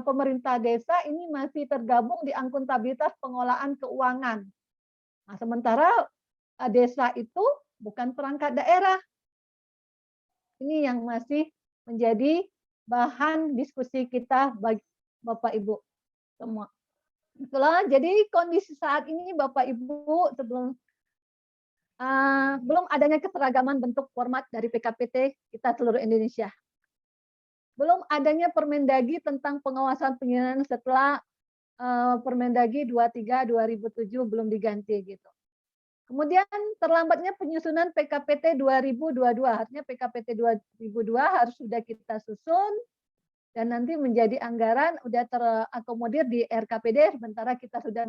pemerintah desa ini masih tergabung di akuntabilitas pengolahan keuangan. Nah, sementara desa itu bukan perangkat daerah. Ini yang masih menjadi bahan diskusi kita bagi Bapak Ibu semua. Itulah, jadi kondisi saat ini Bapak Ibu sebelum belum adanya keseragaman bentuk format dari PKPT kita seluruh Indonesia. Belum adanya Permendagri tentang pengawasan penyelenggaraan setelah Permendagri 23 2007 belum diganti gitu. Kemudian terlambatnya penyusunan PKPT 2022, artinya PKPT 2002 harus sudah kita susun dan nanti menjadi anggaran udah terakomodir di RKPD, sementara kita sudah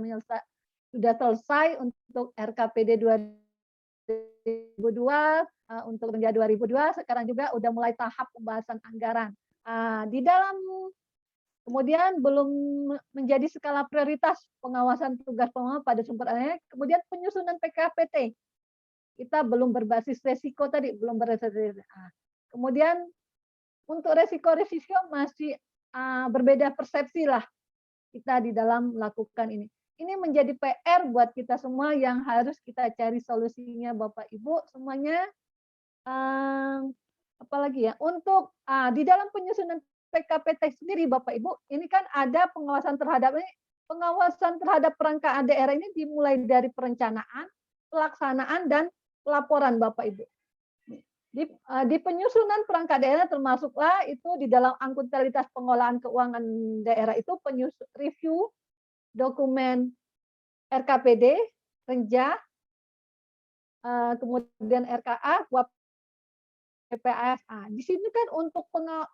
selesai untuk RKPD 2002, untuk Renja 2002, sekarang juga udah mulai tahap pembahasan anggaran. Di dalam kemudian belum menjadi skala prioritas pengawasan tugas pengawasan pada sumber daya. Kemudian penyusunan PKPT kita belum berbasis resiko tadi, belum berbasis resiko. Kemudian untuk resiko masih berbeda persepsi lah kita di dalam melakukan ini. Ini menjadi PR buat kita semua yang harus kita cari solusinya Bapak Ibu semuanya. apalagi ya, untuk di dalam penyusunan PKPT sendiri Bapak Ibu, ini kan ada pengawasan terhadap perangkat daerah ini dimulai dari perencanaan, pelaksanaan, dan pelaporan Bapak Ibu. Di penyusunan perangkat daerah termasuklah itu di dalam akuntabilitas pengelolaan keuangan daerah itu review dokumen RKPD, Renja, kemudian RKA, PPAS. Di sini kan untuk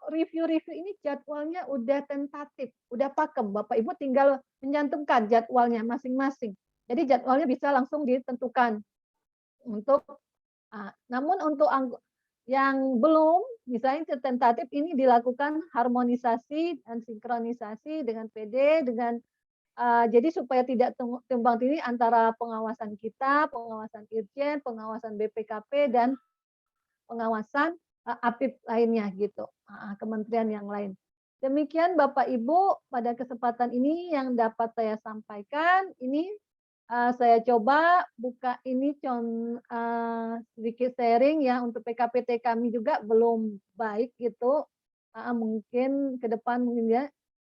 review-review ini jadwalnya udah tentatif, udah pakem. Bapak Ibu tinggal menyantumkan jadwalnya masing-masing. Jadi jadwalnya bisa langsung ditentukan. Namun untuk yang belum, misalnya tentatif ini dilakukan harmonisasi dan sinkronisasi dengan PD, jadi supaya tidak tumbang tindih antara pengawasan kita, pengawasan Irjen, pengawasan BPKP, dan pengawasan APIP lainnya gitu, kementerian yang lain. Demikian Bapak Ibu, pada kesempatan ini yang dapat saya sampaikan. Ini saya coba buka ini sedikit sharing ya, untuk PKPT kami juga belum baik gitu. Mungkin ke depan mungkin ya.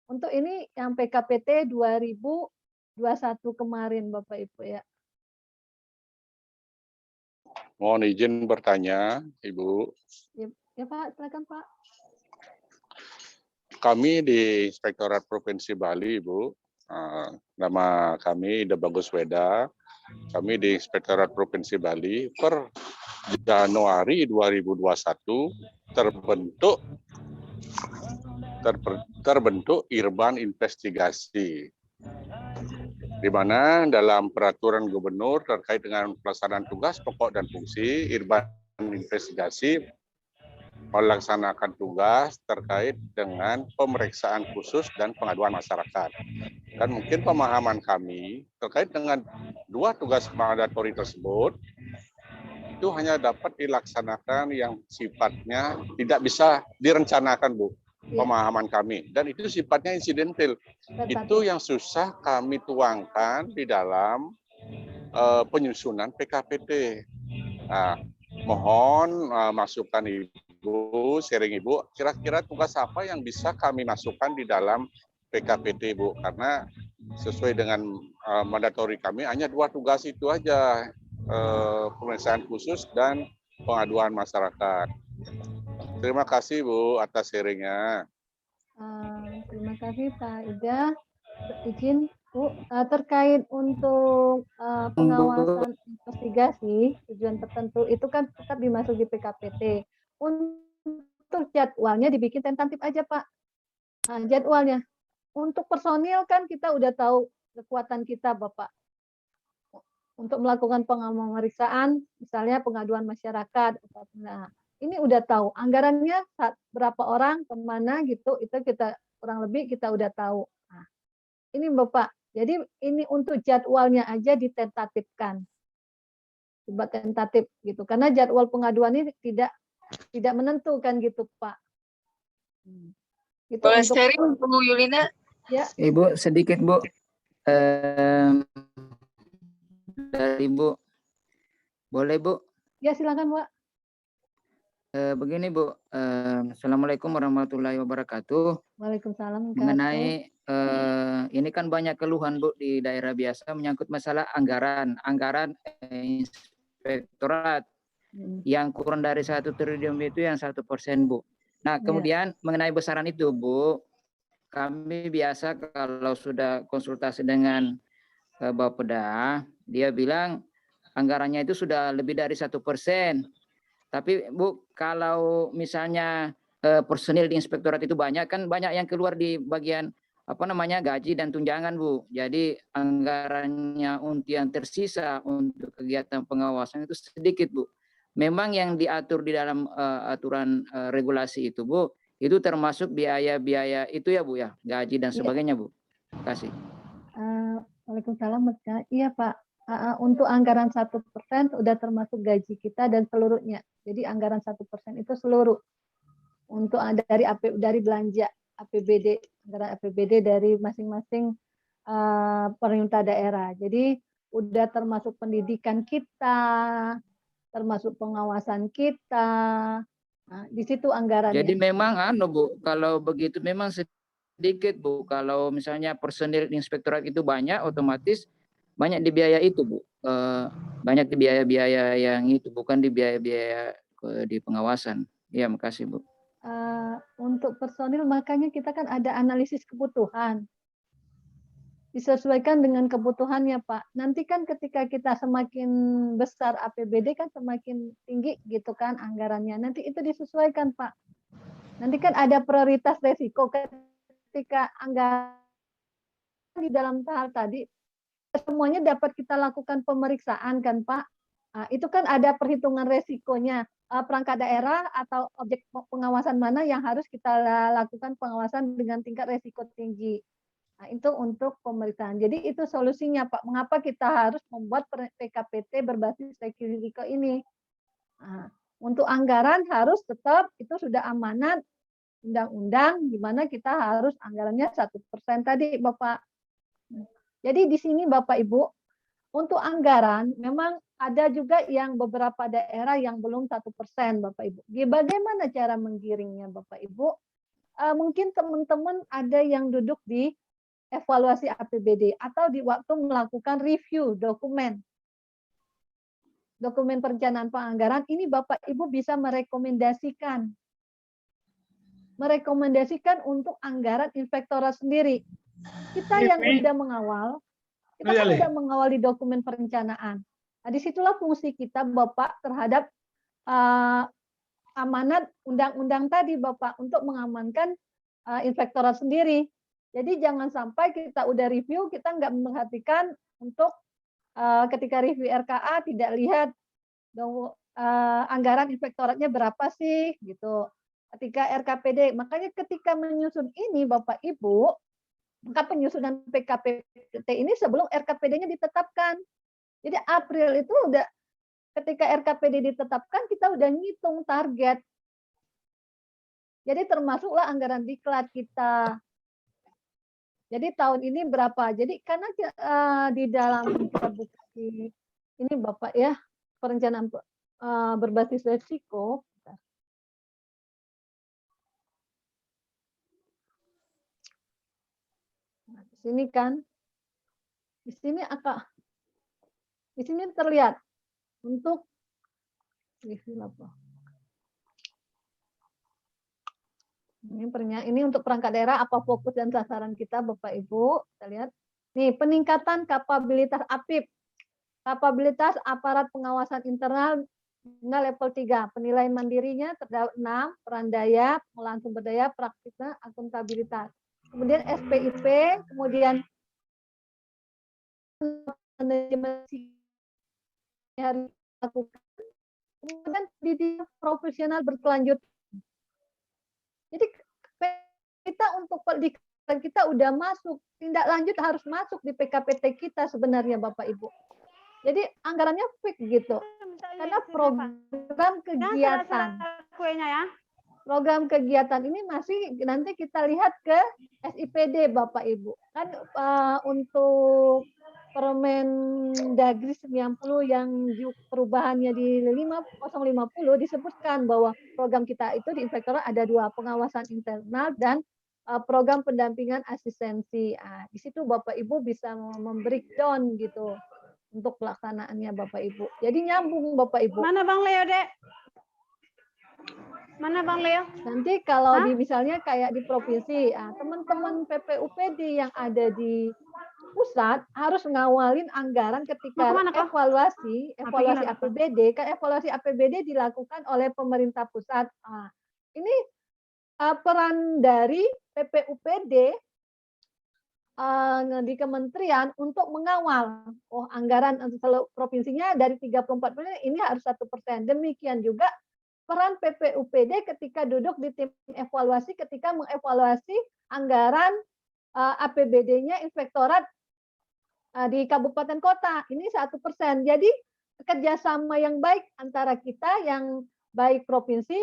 Untuk ini yang PKPT 2021 kemarin Bapak Ibu ya. Mohon izin bertanya, Ibu. Ya Pak, silakan Pak. Kami di Inspektorat Provinsi Bali, Ibu. Nama kami Ida Bagus Weda. Kami di Inspektorat Provinsi Bali per Januari 2021 terbentuk Irban Investigasi, di mana dalam peraturan gubernur terkait dengan pelaksanaan tugas pokok dan fungsi, Irban Investigasi melaksanakan tugas terkait dengan pemeriksaan khusus dan pengaduan masyarakat. Dan mungkin pemahaman kami terkait dengan dua tugas mandatori tersebut, itu hanya dapat dilaksanakan yang sifatnya tidak bisa direncanakan, Bu. Pemahaman kami. Dan itu sifatnya insidental. Itu yang susah kami tuangkan di dalam penyusunan PKPT. Nah, mohon masukan Ibu, sharing Ibu, kira-kira tugas apa yang bisa kami masukkan di dalam PKPT, Bu? Karena sesuai dengan mandatori kami hanya dua tugas itu aja, pemeriksaan khusus dan pengaduan masyarakat. Terima kasih Bu atas sharingnya. Terima kasih Pak Ida. Izin Bu, terkait untuk pengawasan investigasi tujuan tertentu itu kan tetap dimasuk di PKPT. Untuk jadwalnya dibikin tentatif aja Pak. Jadwalnya. Untuk personil kan kita udah tahu kekuatan kita Bapak. Untuk melakukan pemeriksaan, misalnya pengaduan masyarakat. Nah, ini udah tahu anggarannya berapa orang, kemana gitu, itu kita kurang lebih kita udah tahu. Nah, ini Bapak, jadi ini untuk jadwalnya aja ditentatifkan. Coba tentatif gitu, karena jadwal pengaduan ini tidak menentukan gitu Pak. Gitu. Boleh sharing Bu Yulina? Ya. Ibu sedikit Bu. Dari Bu. Boleh Bu? Ya silakan Bu. Begini Bu, Assalamualaikum warahmatullahi wabarakatuh. Waalaikumsalam. Mengenai ini kan banyak keluhan Bu di daerah biasa menyangkut masalah anggaran inspektorat yang kurang dari 1 triliun itu yang 1% Bu. Nah kemudian mengenai besaran itu Bu, kami biasa kalau sudah konsultasi dengan Bapeda, dia bilang anggarannya itu sudah lebih dari 1%. Tapi Bu, kalau misalnya personil di inspektorat itu banyak, kan banyak yang keluar di bagian gaji dan tunjangan Bu. Jadi anggarannya untuk yang tersisa untuk kegiatan pengawasan itu sedikit Bu. Memang yang diatur di dalam aturan regulasi itu Bu, itu termasuk biaya-biaya itu ya Bu ya, gaji dan sebagainya Bu. Terima kasih. Waalaikumsalam. Iya Pak. Untuk anggaran 1% sudah termasuk gaji kita dan seluruhnya. Jadi anggaran 1% itu seluruh untuk dari belanja APBD, anggaran APBD dari masing-masing pemerintah daerah. Jadi udah termasuk pendidikan kita, termasuk pengawasan kita, Nah, di situ anggarannya. Jadi memang Bu, kalau begitu memang sedikit Bu. Kalau misalnya personil inspektorat itu banyak, otomatis banyak di biaya itu Bu. Banyak di biaya-biaya yang itu, bukan di biaya-biaya di pengawasan. Ya, makasih Bu. Untuk personil makanya kita kan ada analisis kebutuhan. Disesuaikan dengan kebutuhannya Pak. Nanti kan ketika kita semakin besar APBD kan semakin tinggi gitu kan anggarannya. Nanti itu disesuaikan Pak. Nanti kan ada prioritas resiko ketika anggaran di dalam tahap tadi semuanya dapat kita lakukan pemeriksaan kan Pak. Nah, itu kan ada perhitungan resikonya. Perangkat daerah atau objek pengawasan mana yang harus kita lakukan pengawasan dengan tingkat resiko tinggi. Nah, itu untuk pemeriksaan. Jadi itu solusinya Pak. Mengapa kita harus membuat PKPT berbasis risiko ini? Nah, untuk anggaran harus tetap itu sudah amanat undang-undang, di mana kita harus anggarannya 1% tadi Bapak. Jadi di sini Bapak Ibu, untuk anggaran memang ada juga yang beberapa daerah yang belum 1% Bapak Ibu. Bagaimana cara menggiringnya Bapak Ibu? Mungkin teman-teman ada yang duduk di evaluasi APBD atau di waktu melakukan review dokumen perencanaan penganggaran, ini Bapak Ibu bisa merekomendasikan untuk anggaran inspektorat sendiri. Kita yang sudah mengawal, kita kan sudah mengawal di dokumen perencanaan. Nah, disitulah fungsi kita Bapak terhadap amanat undang-undang tadi Bapak untuk mengamankan inspektorat sendiri. Jadi jangan sampai kita udah review, kita nggak memperhatikan untuk ketika review RKA tidak lihat anggaran inspektoratnya berapa sih gitu. Ketika RKPD, makanya ketika menyusun ini Bapak Ibu, maka penyusunan PKPT ini sebelum RKPD-nya ditetapkan. Jadi April itu udah ketika RKPD ditetapkan kita udah ngitung target. Jadi termasuklah anggaran diklat kita. Jadi tahun ini berapa? Jadi karena di dalam kita bukti ini Bapak ya, perencanaan berbasis risiko. Nah, di sini kan, di sini terlihat untuk ini untuk perangkat daerah apa fokus dan sasaran kita Bapak Ibu, kita lihat. Nih, peningkatan kapabilitas APIP. Kapabilitas aparat pengawasan internal level 3. Penilaian mandirinya terdapat 6, peran daya, pengolahan sumber daya, praktisnya, akuntabilitas. Kemudian SPIP, kemudian manajemen harus dilakukan. Kemudian pendidikan profesional berkelanjutan. Jadi kita untuk pendidikan kita udah masuk, tindak lanjut harus masuk di PKPT kita sebenarnya Bapak Ibu. Jadi anggarannya fix gitu. Karena program kegiatan, program kegiatan ini masih nanti kita lihat ke SIPD Bapak Ibu. Kan untuk Permendagri 90 yang perubahannya di 5050 disebutkan bahwa program kita itu di inspektorat ada 2, pengawasan internal dan program pendampingan asistensi. Di situ Bapak Ibu bisa membreakdown gitu untuk pelaksanaannya Bapak Ibu. Jadi nyambung Bapak Ibu. Mana Bang Leo, Dek? Mana Bang Leo? Nanti kalau di misalnya kayak di provinsi, teman-teman PPUPD yang ada di pusat harus ngawalin anggaran ketika evaluasi APBD. Kan evaluasi APBD dilakukan oleh pemerintah pusat. Ini peran dari PPUPD di kementerian untuk mengawal anggaran provinsinya dari 34% ini harus 1%. Demikian juga peran PPUPD ketika duduk di tim evaluasi ketika mengevaluasi anggaran APBD-nya inspektorat di kabupaten kota. Ini 1%. Jadi kerjasama yang baik antara kita yang baik provinsi,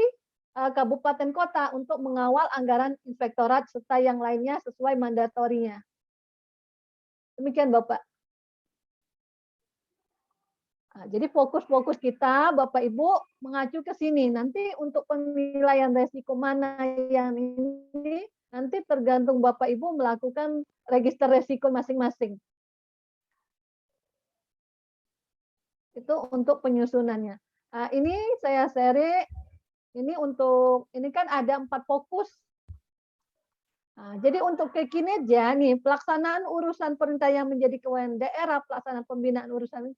kabupaten kota untuk mengawal anggaran inspektorat serta yang lainnya sesuai mandatorinya. Demikian Bapak. Nah, jadi fokus-fokus kita, Bapak Ibu, mengacu ke sini. Nanti untuk penilaian resiko mana yang ini, nanti tergantung Bapak Ibu melakukan register resiko masing-masing. Itu untuk penyusunannya. Nah, ini saya share, ini kan ada 4 fokus. Nah, jadi untuk ke kinerja nih, pelaksanaan urusan perintah yang menjadi kewenangan daerah, pelaksanaan pembinaan urusan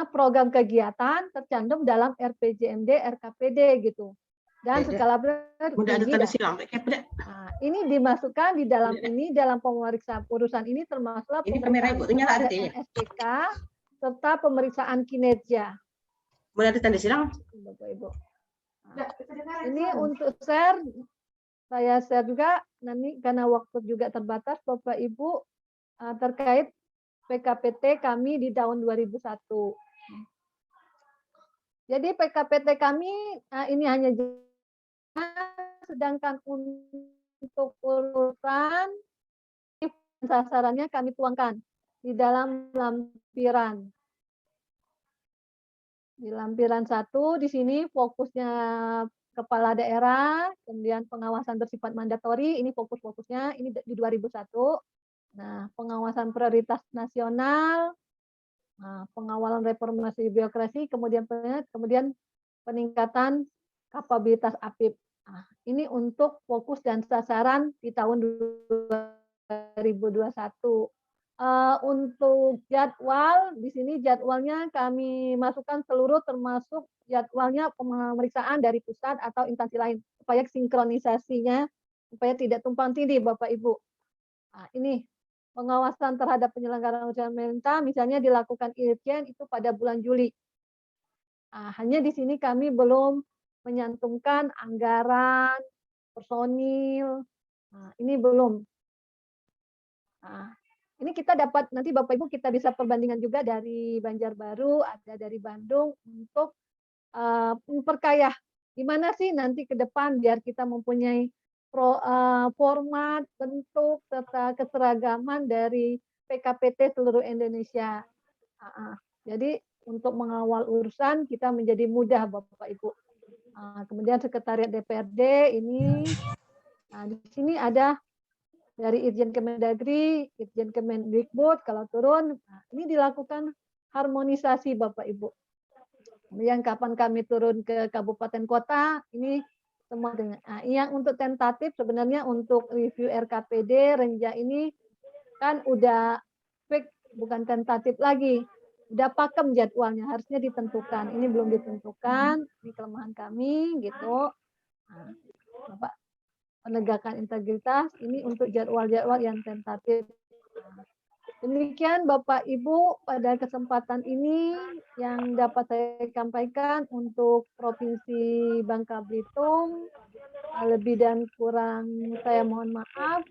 program kegiatan tercantum dalam RPJMD, RKPD gitu. Dan skala tinggi. Nah, ini dimasukkan di dalam ini, dalam pemeriksaan urusan ini termasuk pemeriksaan NSPK serta pemeriksaan kinerja. Boleh ada tanda silang? Bapak Ibu. Nah, ini untuk share, saya share juga nanti karena waktu juga terbatas, Bapak Ibu, terkait PKPT kami di tahun 2001. Jadi PKPT kami ini hanya sedangkan untuk urusan sasarannya kami tuangkan di dalam lampiran. Di lampiran 1 di sini fokusnya kepala daerah, kemudian pengawasan bersifat mandatori, ini fokus-fokusnya ini di 2001. Nah, pengawasan prioritas nasional, pengawalan reformasi birokrasi, kemudian peningkatan kapabilitas APIP. Nah, ini untuk fokus dan sasaran di tahun 2021. Untuk jadwal, di sini jadwalnya kami masukkan seluruh termasuk jadwalnya pemeriksaan dari pusat atau instansi lain, supaya sinkronisasinya, supaya tidak tumpang tindih Bapak Ibu. Nah, ini pengawasan terhadap penyelenggaraan urusan pemerintah, misalnya dilakukan Irjen itu pada bulan Juli. Nah, hanya di sini kami belum menyantumkan anggaran, personil, nah, ini belum. Nah, ini kita dapat, nanti Bapak Ibu kita bisa perbandingan juga dari Banjarbaru, ada dari Bandung, untuk memperkaya gimana sih nanti ke depan biar kita mempunyai format, bentuk, serta keseragaman dari PKPT seluruh Indonesia. Jadi untuk mengawal urusan kita menjadi mudah Bapak Ibu. Kemudian Sekretariat DPRD ini, di sini ada dari Irjen Kemendagri, Irjen Kemendikbud, kalau turun, ini dilakukan harmonisasi Bapak Ibu. Kemudian kapan kami turun ke kabupaten kota, ini semua dengan. Nah, yang untuk tentatif sebenarnya untuk review RKPD, Renja ini kan udah fix, bukan tentatif lagi. Udah pakem jadwalnya, harusnya ditentukan. Ini belum ditentukan, ini kelemahan kami gitu. Nah, Bapak, penegakan integritas ini untuk jadwal-jadwal yang tentatif. Demikian Bapak Ibu pada kesempatan ini yang dapat saya sampaikan untuk Provinsi Bangka Belitung. Lebih dan kurang saya mohon maaf.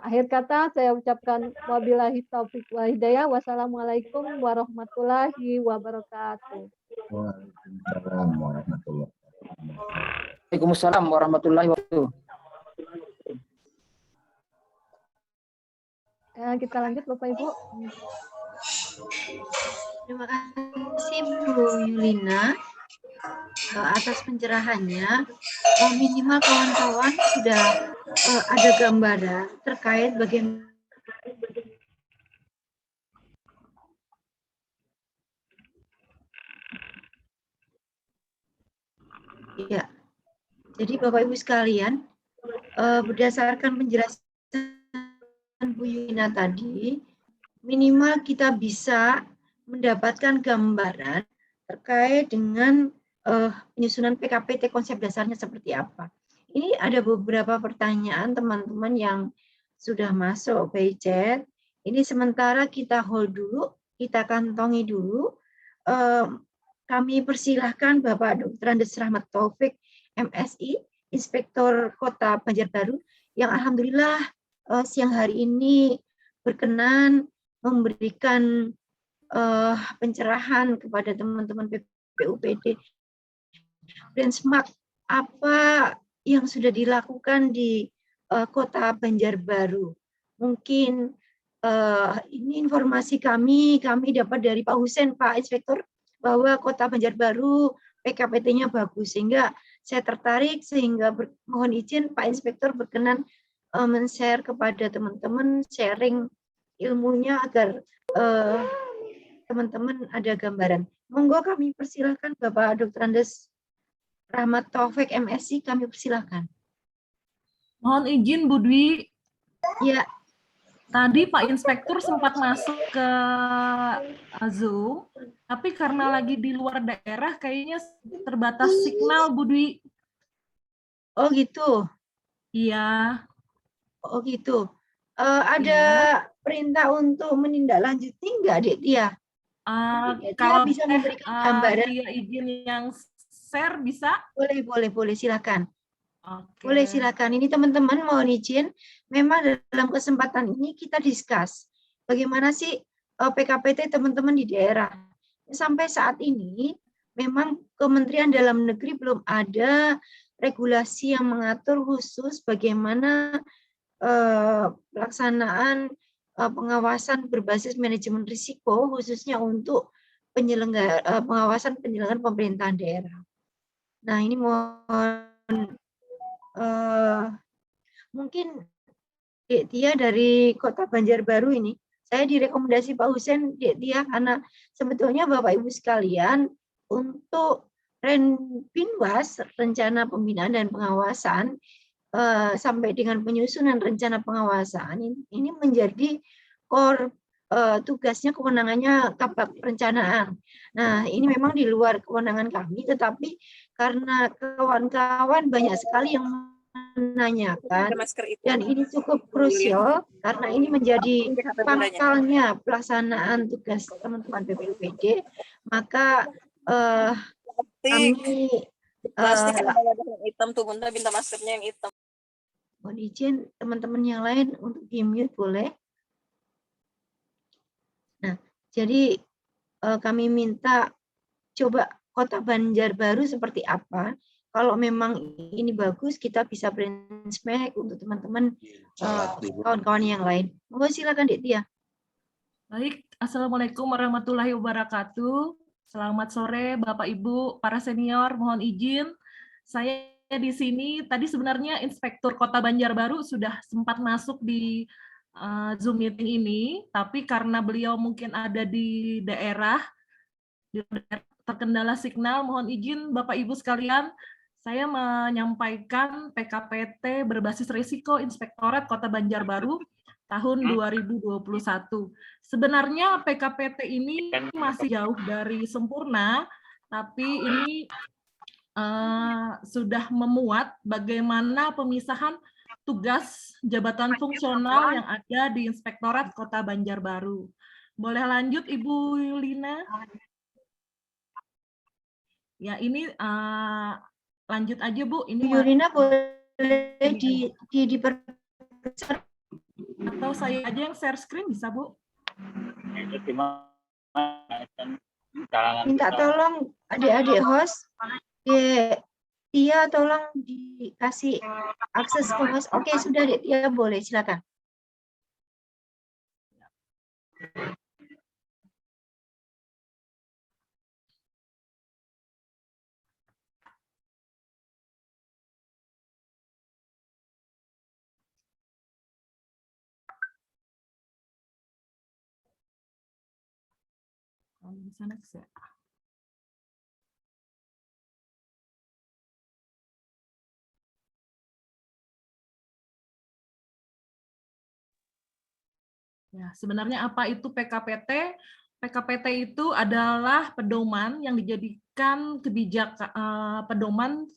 Akhir kata saya ucapkan wabillahi taufiq wal hidayah. Wassalamualaikum warahmatullahi wabarakatuh. Waalaikumsalam warahmatullahi wabarakatuh. Kita lanjut Bapak Ibu. Terima kasih Bu Yulina atas pencerahannya. Minimal kawan-kawan sudah ada gambaran terkait bagaimana ya. Jadi Bapak Ibu sekalian, berdasarkan penjelasan Bu Yulina tadi, minimal kita bisa mendapatkan gambaran terkait dengan penyusunan PKPT konsep dasarnya seperti apa. Ini ada beberapa pertanyaan teman-teman yang sudah masuk by chat. Ini sementara kita hold dulu, kita kantongi dulu. Kami persilahkan Bapak Dr. Andes Rahmat Taufik, MSI, Inspektor Kota Banjarbaru, yang alhamdulillah siang hari ini berkenan memberikan pencerahan kepada teman-teman PPUPD. Benchmark apa yang sudah dilakukan di Kota Banjarbaru. Mungkin ini informasi kami dapat dari Pak Husen, Pak Inspektur, bahwa Kota Banjarbaru PKPT-nya bagus, sehingga saya tertarik, sehingga mohon izin Pak Inspektur berkenan men-share kepada teman-teman, sharing ilmunya agar teman-teman ada gambaran. Monggo kami persilahkan Bapak Dr. Andes Rahmat Taufik MSc, kami persilahkan. Mohon izin Bu Dwi. Ya. Tadi Pak Inspektur sempat masuk ke Zoom, tapi karena lagi di luar daerah kayaknya terbatas signal Bu Dwi. Oh gitu. Iya. Oh gitu. Ada perintah untuk menindaklanjuti enggak, Dek Tia? Kalau bisa memberikan gambaran. Tia izin yang share bisa? Boleh, silakan. Oke. Boleh, silakan. Ini teman-teman mohon izin, memang dalam kesempatan ini kita discuss bagaimana sih PKPT teman-teman di daerah. Sampai saat ini memang Kementerian Dalam Negeri belum ada regulasi yang mengatur khusus bagaimana pelaksanaan pengawasan berbasis manajemen risiko, khususnya untuk pengawasan penyelenggaraan pemerintahan daerah. Nah, ini mohon mungkin Dek Tia dari Kota Banjarbaru ini, saya direkomendasi Pak Husen, Dek Tia, karena sebetulnya Bapak Ibu sekalian untuk Renbinwas, rencana pembinaan dan pengawasan, sampai dengan penyusunan rencana pengawasan, ini menjadi core tugasnya, kewenangannya Kabak Perencanaan. Nah, ini memang di luar kewenangan kami, tetapi karena kawan-kawan banyak sekali yang menanyakan, dan ini cukup krusial karena ini menjadi pangkalnya pelaksanaan tugas teman-teman BPUPD, maka kami hitam tuh Bunda, minta maskernya yang hitam. Mohon izin teman-teman yang lain untuk di-mute boleh. Nah, jadi kami minta coba Kota Banjarbaru seperti apa. Kalau memang ini bagus, kita bisa benchmark untuk teman-teman kawan-kawan yang lain. Monggo silakan Dek Tia. Baik, Assalamualaikum warahmatullahi wabarakatuh. Selamat sore Bapak Ibu, para senior, mohon izin. Saya di sini, tadi sebenarnya Inspektur Kota Banjarbaru sudah sempat masuk di Zoom meeting ini, tapi karena beliau mungkin ada di daerah terkendala signal, mohon izin Bapak Ibu sekalian, saya menyampaikan PKPT berbasis risiko Inspektorat Kota Banjarbaru tahun 2021. Sebenarnya PKPT ini masih jauh dari sempurna, tapi ini sudah memuat bagaimana pemisahan tugas jabatan fungsional yang ada di Inspektorat Kota Banjarbaru. Boleh lanjut Ibu Yulina? Ya, ini lanjut aja Bu. Ini Yulina boleh diperbesar atau saya aja yang share screen bisa Bu? Minta tolong adik-adik host, Tia tolong dikasih akses ke host. Oke, sudah Dek Tia, boleh silakan. Bisa next ya. Ya, sebenarnya apa itu PKPT? PKPT itu adalah pedoman yang dijadikan kebijakan pedoman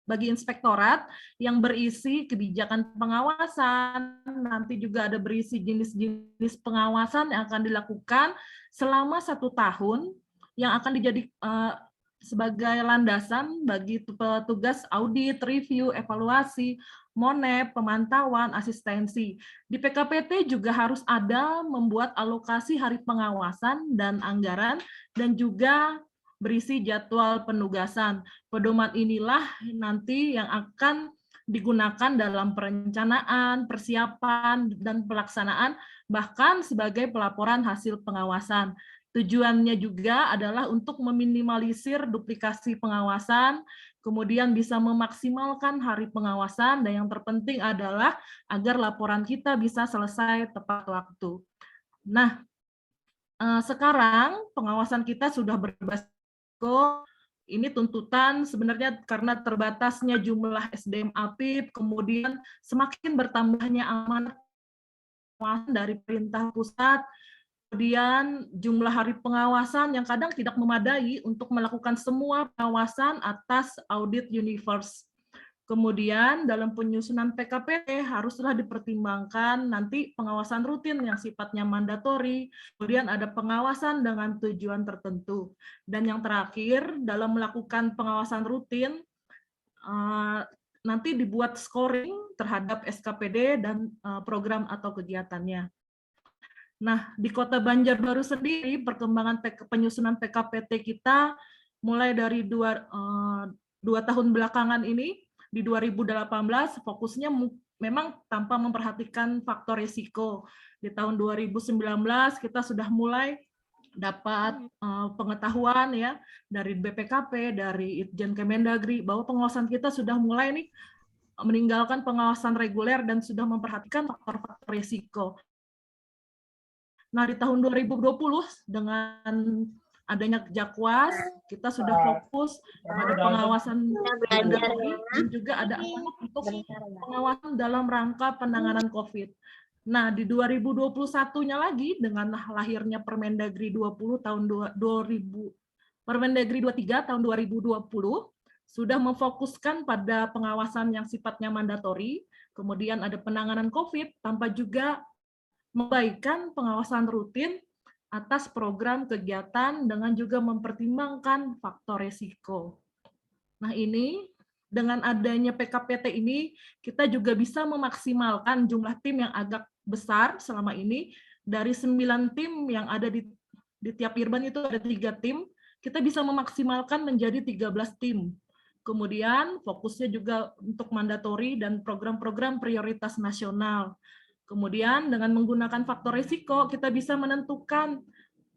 bagi inspektorat yang berisi kebijakan pengawasan, nanti juga ada berisi jenis-jenis pengawasan yang akan dilakukan selama 1 tahun yang akan dijadikan sebagai landasan bagi petugas audit, review, evaluasi, monep, pemantauan, asistensi. Di PKPT juga harus ada membuat alokasi hari pengawasan dan anggaran dan juga berisi jadwal penugasan. Pedoman inilah nanti yang akan digunakan dalam perencanaan, persiapan, dan pelaksanaan bahkan sebagai pelaporan hasil pengawasan. Tujuannya juga adalah untuk meminimalisir duplikasi pengawasan, kemudian bisa memaksimalkan hari pengawasan, dan yang terpenting adalah agar laporan kita bisa selesai tepat waktu. Nah, sekarang pengawasan kita sudah berbasis risiko. Ini tuntutan sebenarnya karena terbatasnya jumlah SDM APIP, kemudian semakin bertambahnya amanat dari perintah pusat, kemudian jumlah hari pengawasan yang kadang tidak memadai untuk melakukan semua pengawasan atas audit universe. Kemudian dalam penyusunan PKPT haruslah dipertimbangkan nanti pengawasan rutin yang sifatnya mandatori, kemudian ada pengawasan dengan tujuan tertentu. Dan yang terakhir, dalam melakukan pengawasan rutin, nanti dibuat scoring terhadap SKPD dan program atau kegiatannya. Nah, di Kota Banjarbaru sendiri, perkembangan penyusunan PKPT kita mulai dari dua tahun belakangan ini, di 2018 fokusnya memang tanpa memperhatikan faktor risiko. Di tahun 2019 kita sudah mulai dapat pengetahuan ya dari BPKP, dari Itjen Kemendagri, bahwa pengawasan kita sudah mulai nih meninggalkan pengawasan reguler dan sudah memperhatikan faktor-faktor risiko. Nah, di tahun 2020 dengan adanya Jakwas, kita sudah fokus pada pengawasan mandatori dan juga ada untuk pengawasan dalam rangka penanganan COVID. Nah, di 2021-nya lagi dengan lahirnya Permendagri 20 tahun 2000, Permendagri 23 tahun 2020 sudah memfokuskan pada pengawasan yang sifatnya mandatori, kemudian ada penanganan COVID tanpa juga membaikkan pengawasan rutin atas program kegiatan dengan juga mempertimbangkan faktor risiko. Nah, ini dengan adanya PKPT ini kita juga bisa memaksimalkan jumlah tim yang agak besar selama ini. Dari 9 tim yang ada di tiap Irban itu ada 3 tim, kita bisa memaksimalkan menjadi 13 tim. Kemudian fokusnya juga untuk mandatori dan program-program prioritas nasional. Kemudian dengan menggunakan faktor risiko, kita bisa menentukan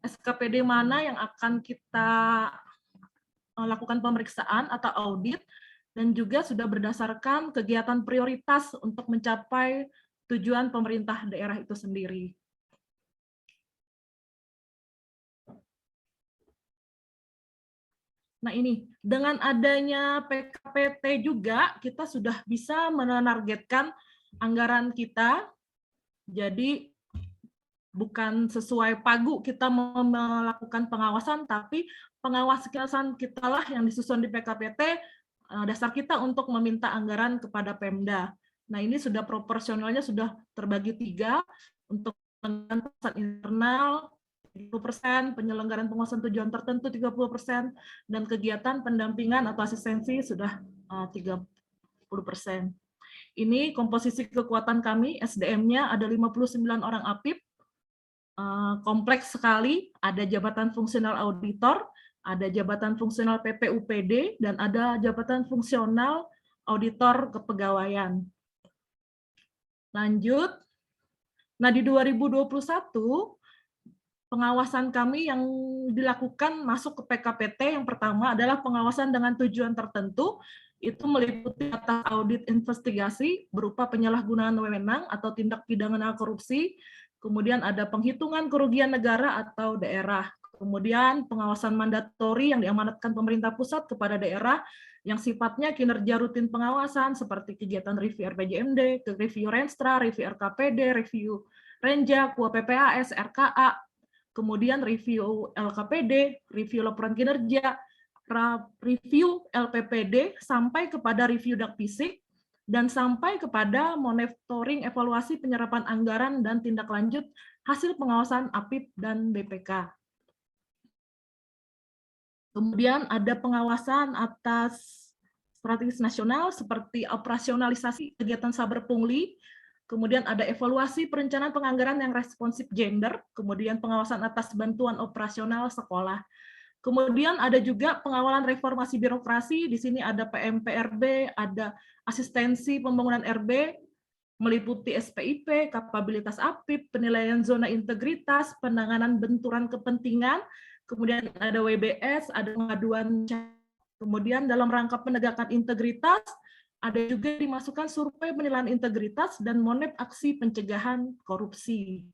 SKPD mana yang akan kita lakukan pemeriksaan atau audit, dan juga sudah berdasarkan kegiatan prioritas untuk mencapai tujuan pemerintah daerah itu sendiri. Nah ini, dengan adanya PKPT juga, kita sudah bisa menargetkan anggaran kita. Jadi bukan sesuai pagu kita melakukan pengawasan, tapi pengawasan kita lah yang disusun di PKPT, dasar kita untuk meminta anggaran kepada Pemda. Nah ini sudah proporsionalnya sudah terbagi 3, untuk pengawasan internal 30%, penyelenggaraan pengawasan tujuan tertentu 30%, dan kegiatan pendampingan atau asistensi sudah 30%. Ini komposisi kekuatan kami, SDM-nya ada 59 orang APIP, kompleks sekali, ada jabatan fungsional auditor, ada jabatan fungsional PPUPD, dan ada jabatan fungsional auditor kepegawaian. Lanjut, nah di 2021, pengawasan kami yang dilakukan masuk ke PKPT yang pertama adalah pengawasan dengan tujuan tertentu, itu meliputi atas audit investigasi berupa penyalahgunaan wewenang atau tindak pidana korupsi, kemudian ada penghitungan kerugian negara atau daerah, kemudian pengawasan mandatori yang diamanatkan pemerintah pusat kepada daerah yang sifatnya kinerja rutin pengawasan seperti kegiatan review RPJMD, review Renstra, review RKPD, review Renja, KUA PPAS, RKA, kemudian review LKPD, review laporan kinerja, review LPPD, sampai kepada review Dakpisik, dan sampai kepada monitoring evaluasi penyerapan anggaran dan tindak lanjut hasil pengawasan APIP dan BPK. Kemudian ada pengawasan atas strategis nasional seperti operasionalisasi kegiatan saber pungli, kemudian ada evaluasi perencanaan penganggaran yang responsif gender, kemudian pengawasan atas bantuan operasional sekolah. Kemudian ada juga pengawalan reformasi birokrasi, di sini ada PMPRB, ada asistensi pembangunan RB, meliputi SPIP, kapabilitas APIP, penilaian zona integritas, penanganan benturan kepentingan, kemudian ada WBS, ada pengaduan, kemudian dalam rangka penegakan integritas, ada juga dimasukkan survei penilaian integritas dan monep aksi pencegahan korupsi.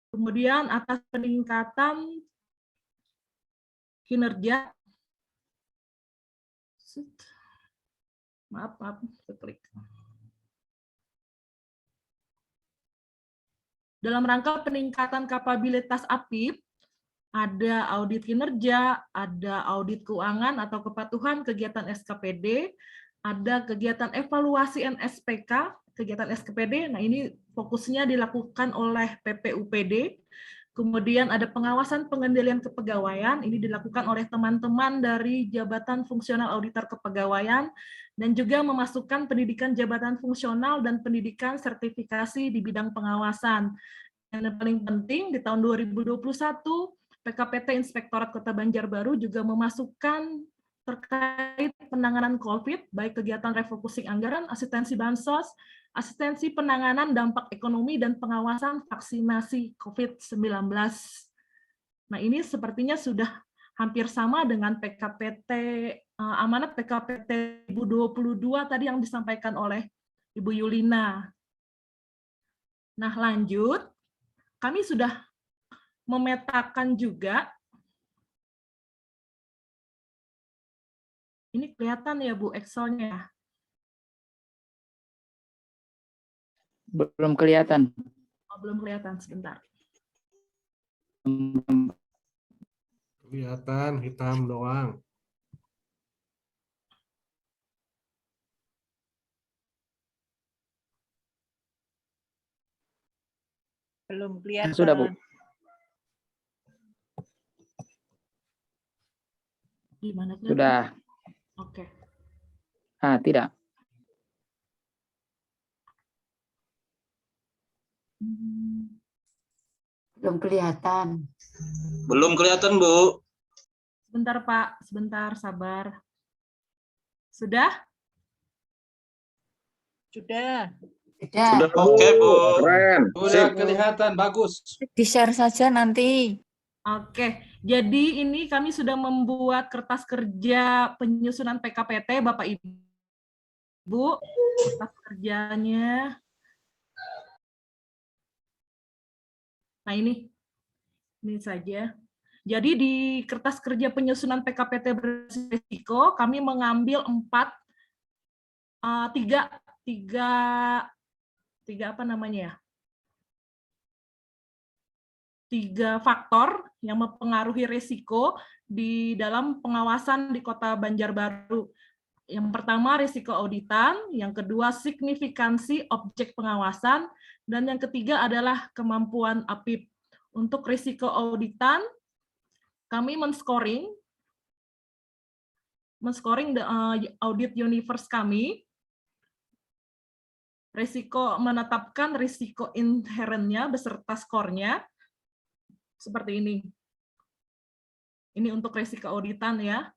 Kemudian atas peningkatan kinerja, maaf, klik. Dalam rangka peningkatan kapabilitas APIP, ada audit kinerja, ada audit keuangan atau kepatuhan kegiatan SKPD, ada kegiatan evaluasi NSPK, kegiatan SKPD, nah ini fokusnya dilakukan oleh PPUPD, kemudian ada pengawasan pengendalian kepegawaian, ini dilakukan oleh teman-teman dari Jabatan Fungsional Auditor Kepegawaian, dan juga memasukkan pendidikan jabatan fungsional dan pendidikan sertifikasi di bidang pengawasan. Yang paling penting, di tahun 2021, PKPT Inspektorat Kota Banjarbaru juga memasukkan terkait penanganan COVID, baik kegiatan refocusing anggaran, asistensi bansos, asistensi penanganan dampak ekonomi, dan pengawasan vaksinasi COVID-19. Nah, ini sepertinya sudah hampir sama dengan PKPT, amanat PKPT 2022 tadi yang disampaikan oleh Ibu Yulina. Nah, lanjut, kami sudah memetakan juga, ini kelihatan ya Bu Excel-nya? Belum kelihatan. Oh, belum kelihatan, sebentar. Kelihatan hitam doang. Belum kelihatan. Sudah, Bu. Gimana kelihatan? Sudah. Oke. Tidak. Belum kelihatan. Belum kelihatan, Bu. Sebentar, Pak. Sebentar, sabar. Sudah? Sudah. Sudah oke, Bu. Keren. Sudah kelihatan, bagus. Di-share saja nanti. Oke, jadi ini kami sudah membuat kertas kerja penyusunan PKPT, Bapak Ibu. Kertas kerjanya. Nah, ini saja. Jadi di kertas kerja penyusunan PKPT berisiko, kami mengambil tiga faktor yang mempengaruhi risiko di dalam pengawasan di Kota Banjarbaru. Yang pertama, risiko auditan, yang kedua, signifikansi objek pengawasan, dan yang ketiga adalah kemampuan APIP. Untuk risiko auditan, kami men-scoring audit universe kami, menetapkan risiko inherentnya beserta skornya, seperti ini. Ini untuk risiko auditan ya.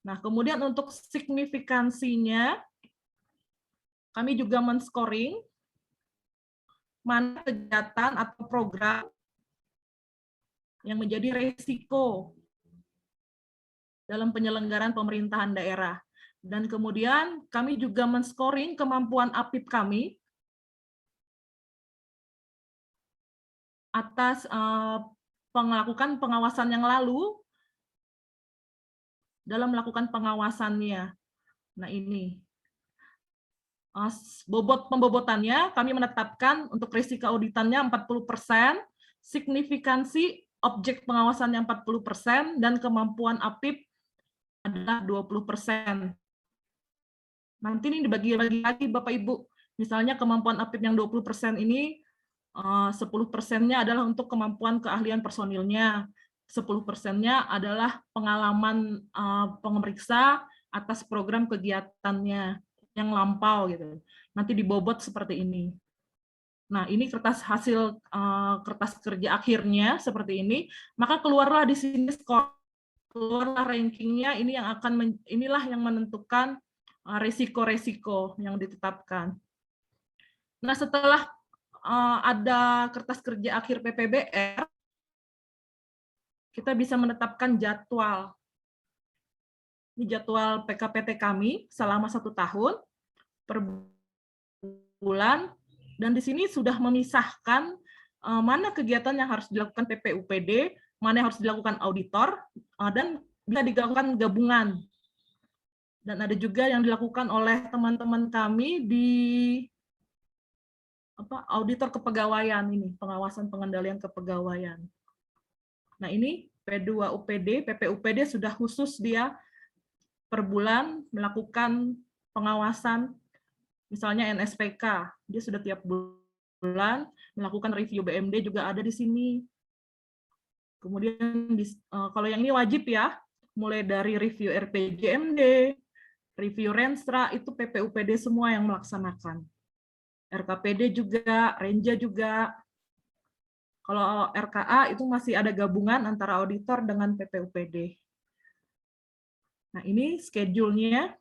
Nah, kemudian untuk signifikansinya, kami juga men-scoring mana kegiatan atau program yang menjadi risiko dalam penyelenggaraan pemerintahan daerah. Dan kemudian kami juga men-scoring kemampuan APIP kami atas melakukan pengawasan yang lalu dalam melakukan pengawasannya. Nah, ini bobot pembobotannya kami menetapkan untuk risiko auditannya 40%, signifikansi objek pengawasannya 40%, dan kemampuan APIP adalah 20%. Nanti ini dibagi-bagi lagi Bapak Ibu. Misalnya kemampuan APIP yang 20% ini 10%-nya adalah untuk kemampuan keahlian personilnya, 10%-nya adalah pengalaman pemeriksa atas program kegiatannya yang lampau gitu. Nanti dibobot seperti ini. Nah, ini hasil kertas kerja akhirnya seperti ini. Maka keluarlah di sini skor, keluarlah rankingnya. Inilah yang menentukan risiko-risiko yang ditetapkan. Nah, setelah ada kertas kerja akhir PPBR, kita bisa menetapkan jadwal. Ini jadwal PKPT kami selama 1 tahun per bulan, dan di sini sudah memisahkan mana kegiatan yang harus dilakukan PPUPD, mana yang harus dilakukan auditor, dan bisa dilakukan gabungan. Dan ada juga yang dilakukan oleh teman-teman kami di auditor kepegawaian ini, pengawasan pengendalian kepegawaian. Nah, ini P2UPD, PPUPD sudah khusus dia per bulan melakukan pengawasan, misalnya NSPK, dia sudah tiap bulan melakukan review BMD juga ada di sini. Kemudian kalau yang ini wajib ya, mulai dari review RPJMD, review Renstra, itu PPUPD semua yang melaksanakan. RKPD juga, Renja juga. Kalau RKA itu masih ada gabungan antara auditor dengan PPUPD. Nah, ini schedule-nya.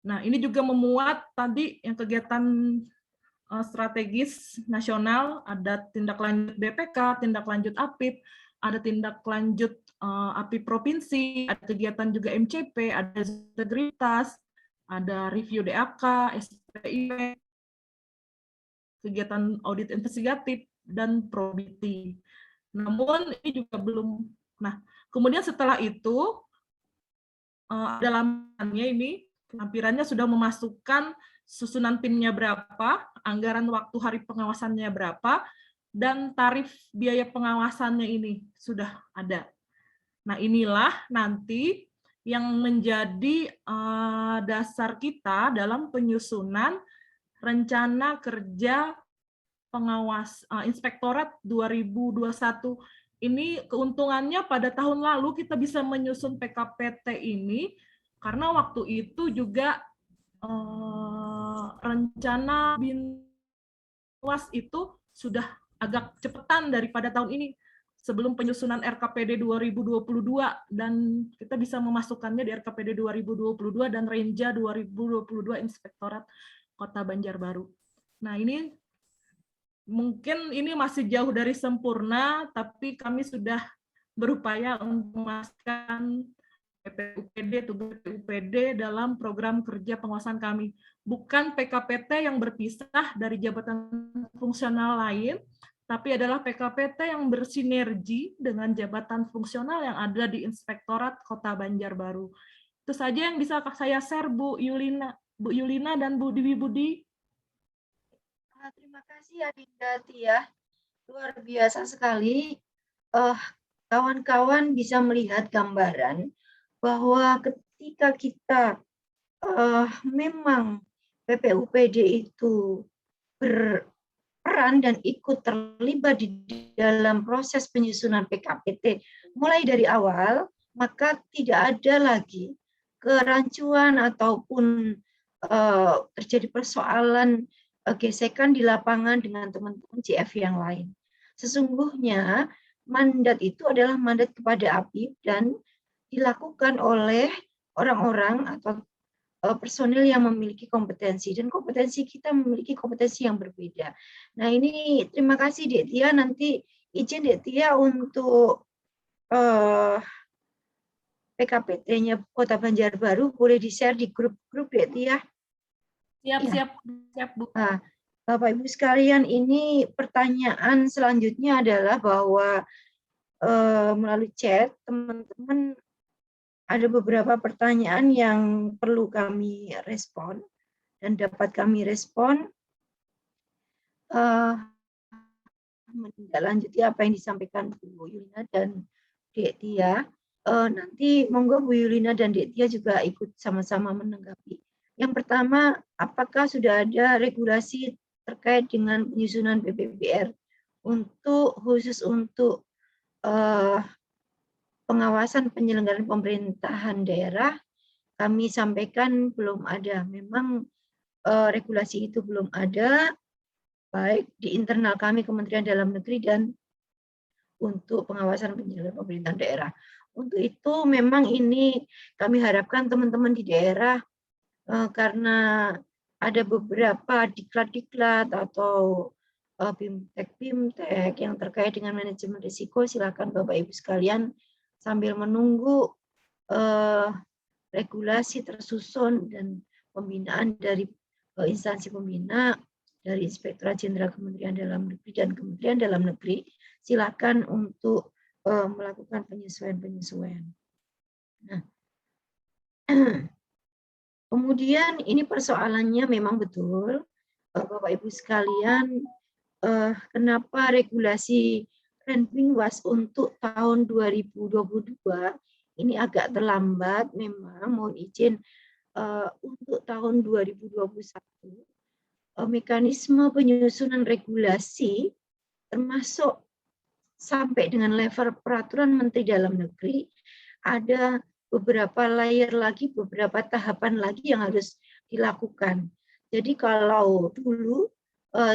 Nah, ini juga memuat tadi yang kegiatan strategis nasional, ada tindak lanjut BPK, tindak lanjut APIP, ada tindak lanjut APIP provinsi, ada kegiatan juga MCP, ada integritas, ada review DAK, SPIP, kegiatan audit investigatif, dan probity. Namun ini juga belum. Nah, kemudian setelah itu ada lampirannya ini, lampirannya sudah memasukkan susunan timnya berapa, anggaran waktu hari pengawasannya berapa, dan tarif biaya pengawasannya ini sudah ada. Nah, inilah nanti yang menjadi dasar kita dalam penyusunan rencana kerja pengawas Inspektorat 2021. Ini keuntungannya pada tahun lalu kita bisa menyusun PKPT ini karena waktu itu juga rencana Binwas itu sudah agak cepetan daripada tahun ini sebelum penyusunan RKPD 2022, dan kita bisa memasukkannya di RKPD 2022 dan Renja 2022 Inspektorat Kota Banjarbaru. Nah, ini mungkin ini masih jauh dari sempurna, tapi kami sudah berupaya untuk memastikan PPUPD atau BPUPD dalam program kerja penguasaan kami. Bukan PKPT yang berpisah dari jabatan fungsional lain, tapi adalah PKPT yang bersinergi dengan jabatan fungsional yang ada di Inspektorat Kota Banjarbaru. Itu saja yang bisa saya share, Bu Yulina dan Bu Dewi Budi. Terima kasih Adinda Tia, luar biasa sekali. Kawan-kawan bisa melihat gambaran bahwa ketika kita memang PPUPD itu berperan dan ikut terlibat di dalam proses penyusunan PKPT mulai dari awal, maka tidak ada lagi kerancuan ataupun terjadi persoalan gesekan di lapangan dengan teman-teman CF yang lain. Sesungguhnya mandat itu adalah mandat kepada APIP dan dilakukan oleh orang-orang atau personil yang memiliki kompetensi, dan kompetensi kita memiliki kompetensi yang berbeda. Nah, ini terima kasih Dek Tia, nanti izin Dek Tia untuk PKPT-nya Kota Banjarbaru boleh di-share di grup-grup Dek Tia. Siap, Bu. Nah, Bapak Ibu sekalian, ini pertanyaan selanjutnya adalah bahwa melalui chat teman-teman ada beberapa pertanyaan yang perlu kami respon dan dapat kami respon menindaklanjuti apa yang disampaikan Bu Yulina dan Dek Tia. Nanti monggo Bu Yulina dan Dek Tia juga ikut sama-sama menanggapi. Yang pertama, apakah sudah ada regulasi terkait dengan penyusunan PPBR khusus untuk pengawasan penyelenggaraan pemerintahan daerah? Kami sampaikan belum ada. Memang regulasi itu belum ada, baik di internal kami Kementerian Dalam Negeri dan untuk pengawasan penyelenggaraan pemerintahan daerah. Untuk itu memang ini kami harapkan teman-teman di daerah karena ada beberapa diklat-diklat atau BIMTEK yang terkait dengan manajemen risiko, silakan Bapak Ibu sekalian sambil menunggu regulasi tersusun dan pembinaan dari instansi pembina, dari Inspektorat Jenderal Kementerian Dalam Negeri dan Kementerian Dalam Negeri, silakan untuk melakukan penyesuaian-penyesuaian. Nah, kemudian ini persoalannya memang betul, Bapak Ibu sekalian, kenapa regulasi ranking WAS untuk tahun 2022 ini agak terlambat. Memang mohon izin, untuk tahun 2021 mekanisme penyusunan regulasi termasuk sampai dengan level peraturan Menteri Dalam Negeri ada beberapa layer lagi, beberapa tahapan lagi yang harus dilakukan. Jadi kalau dulu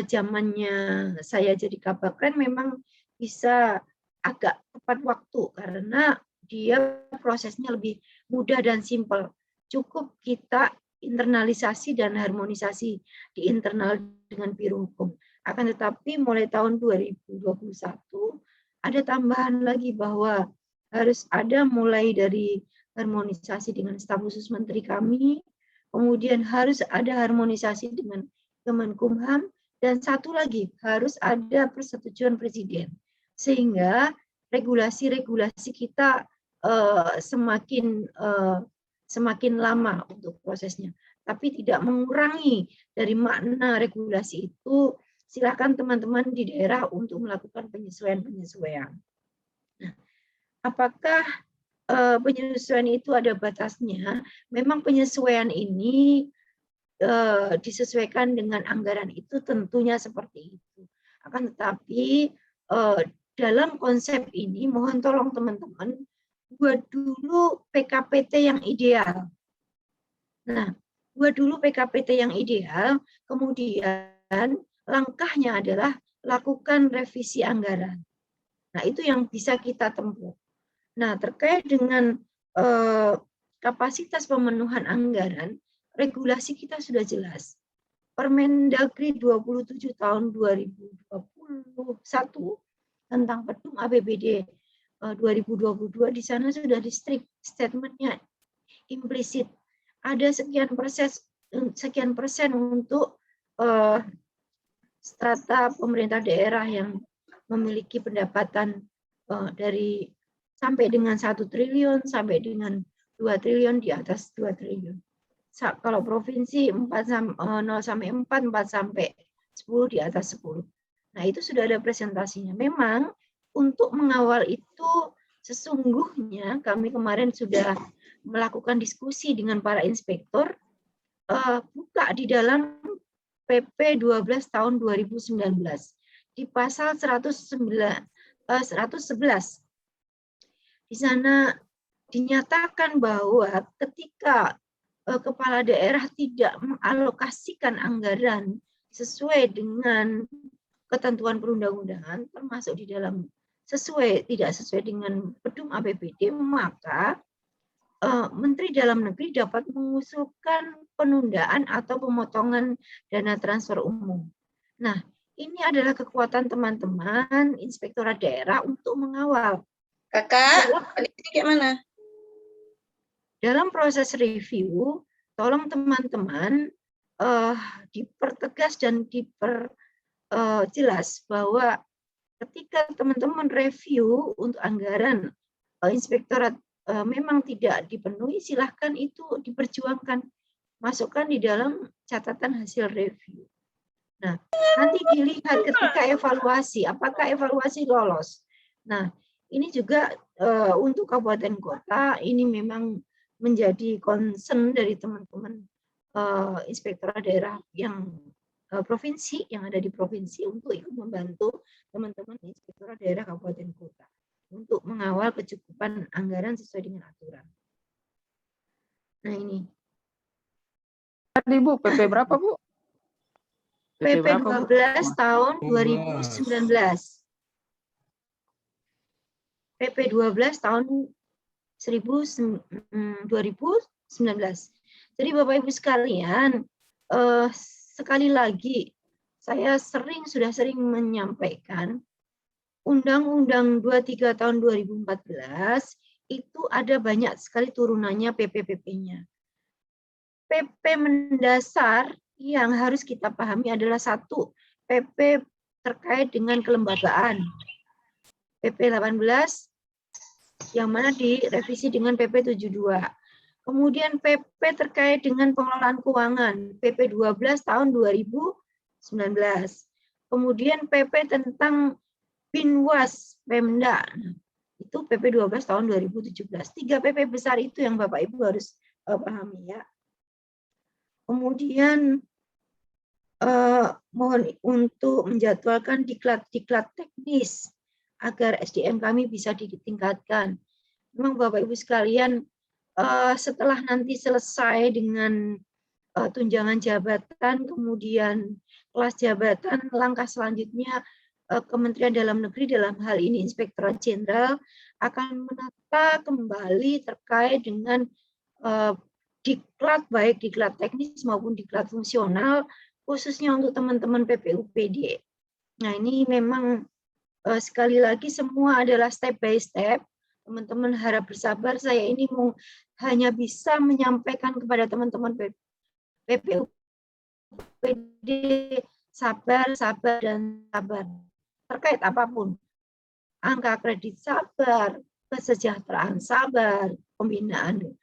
zamannya saya jadi Kabakren memang bisa agak tepat waktu karena dia prosesnya lebih mudah dan simpel. Cukup kita internalisasi dan harmonisasi di internal dengan Biro Hukum. Akan tetapi mulai tahun 2021 ada tambahan lagi bahwa harus ada mulai dari harmonisasi dengan staf khusus menteri kami, kemudian harus ada harmonisasi dengan Kemenkumham, dan satu lagi harus ada persetujuan presiden, sehingga regulasi-regulasi kita semakin lama untuk prosesnya, tapi tidak mengurangi dari makna regulasi itu. Silakan teman-teman di daerah untuk melakukan penyesuaian-penyesuaian. Nah, apakah penyesuaian itu ada batasnya? Memang penyesuaian ini disesuaikan dengan anggaran itu tentunya seperti itu. Akan tetapi dalam konsep ini mohon tolong teman-teman buat dulu PKPT yang ideal. Nah, buat dulu PKPT yang ideal, kemudian langkahnya adalah lakukan revisi anggaran. Nah, itu yang bisa kita tempuh. Nah, terkait dengan kapasitas pemenuhan anggaran, regulasi kita sudah jelas. Permendagri 27 tahun 2021 tentang Pedum APBD 2022 di sana sudah di statementnya implisit ada sekian persen untuk strata pemerintah daerah yang memiliki pendapatan dari sampai dengan 1 triliun sampai dengan 2 triliun, di atas 2 triliun. Kalau provinsi 0 sampai 4, 4 sampai 10, di atas 10. Nah, itu sudah ada presentasinya. Memang untuk mengawal itu sesungguhnya kami kemarin sudah melakukan diskusi dengan para inspektor, buka di dalam PP 12 tahun 2019 di pasal 111. Di sana dinyatakan bahwa ketika kepala daerah tidak mengalokasikan anggaran sesuai dengan ketentuan perundang-undangan, termasuk di dalam tidak sesuai dengan Pedum APBD, maka Menteri Dalam Negeri dapat mengusulkan penundaan atau pemotongan dana transfer umum. Nah, ini adalah kekuatan teman-teman inspektorat daerah untuk mengawal. Kakak, adik kayak mana? Dalam proses review, tolong teman-teman dipertegas dan diperjelas bahwa ketika teman-teman review untuk anggaran inspektorat memang tidak dipenuhi, silahkan itu diperjuangkan, masukkan di dalam catatan hasil review. Nah, nanti dilihat ketika evaluasi, apakah evaluasi lolos. Nah, ini juga untuk kabupaten kota, ini memang menjadi concern dari teman-teman inspektorat daerah yang provinsi, yang ada di provinsi, untuk ikut membantu teman-teman inspektorat daerah kabupaten kota untuk mengawal kecukupan anggaran sesuai dengan aturan. Nah, ini. Tadi Bu, PP berapa Bu? PP 12 tahun 2019. PP 12 tahun 2019. Jadi Bapak Ibu sekalian, sekali lagi saya sudah sering menyampaikan Undang-Undang 23 tahun 2014 itu ada banyak sekali turunannya PP-PP-nya. PP mendasar yang harus kita pahami adalah satu, PP terkait dengan kelembagaan. PP 18 yang mana direvisi dengan PP 72. Kemudian PP terkait dengan pengelolaan keuangan, PP 12 tahun 2019. Kemudian PP tentang Binwas Pemda, itu PP 12 tahun 2017. 3 PP besar itu yang Bapak Ibu harus pahami ya. Kemudian mohon untuk menjadwalkan diklat-diklat teknis agar SDM kami bisa ditingkatkan. Memang Bapak Ibu sekalian, setelah nanti selesai dengan tunjangan jabatan, kemudian kelas jabatan, langkah selanjutnya Kementerian Dalam Negeri dalam hal ini Inspektorat Jenderal akan menata kembali terkait dengan diklat, baik diklat teknis maupun diklat fungsional, khususnya untuk teman-teman PPUPD. Nah ini memang sekali lagi semua adalah step by step. Teman-teman harap bersabar, saya ini hanya bisa menyampaikan kepada teman-teman PPUPD sabar, sabar, dan sabar. Terkait apapun. Angka kredit sabar, kesejahteraan sabar, pembinaan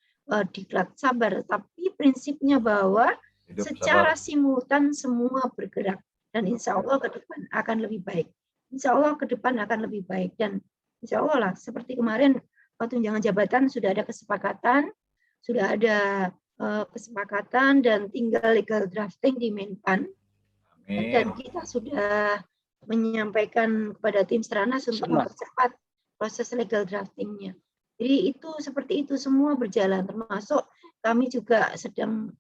diklat sabar, tapi prinsipnya bahwa secara simultan semua bergerak dan insya Allah ke depan akan lebih baik. Insya Allah ke depan akan lebih baik dan insya Allah lah seperti kemarin tunjangan jabatan sudah ada kesepakatan, dan tinggal legal drafting di Menpan dan kita sudah menyampaikan kepada tim Stranas untuk mempercepat proses legal draftingnya. Jadi itu seperti itu semua berjalan, termasuk kami juga sedang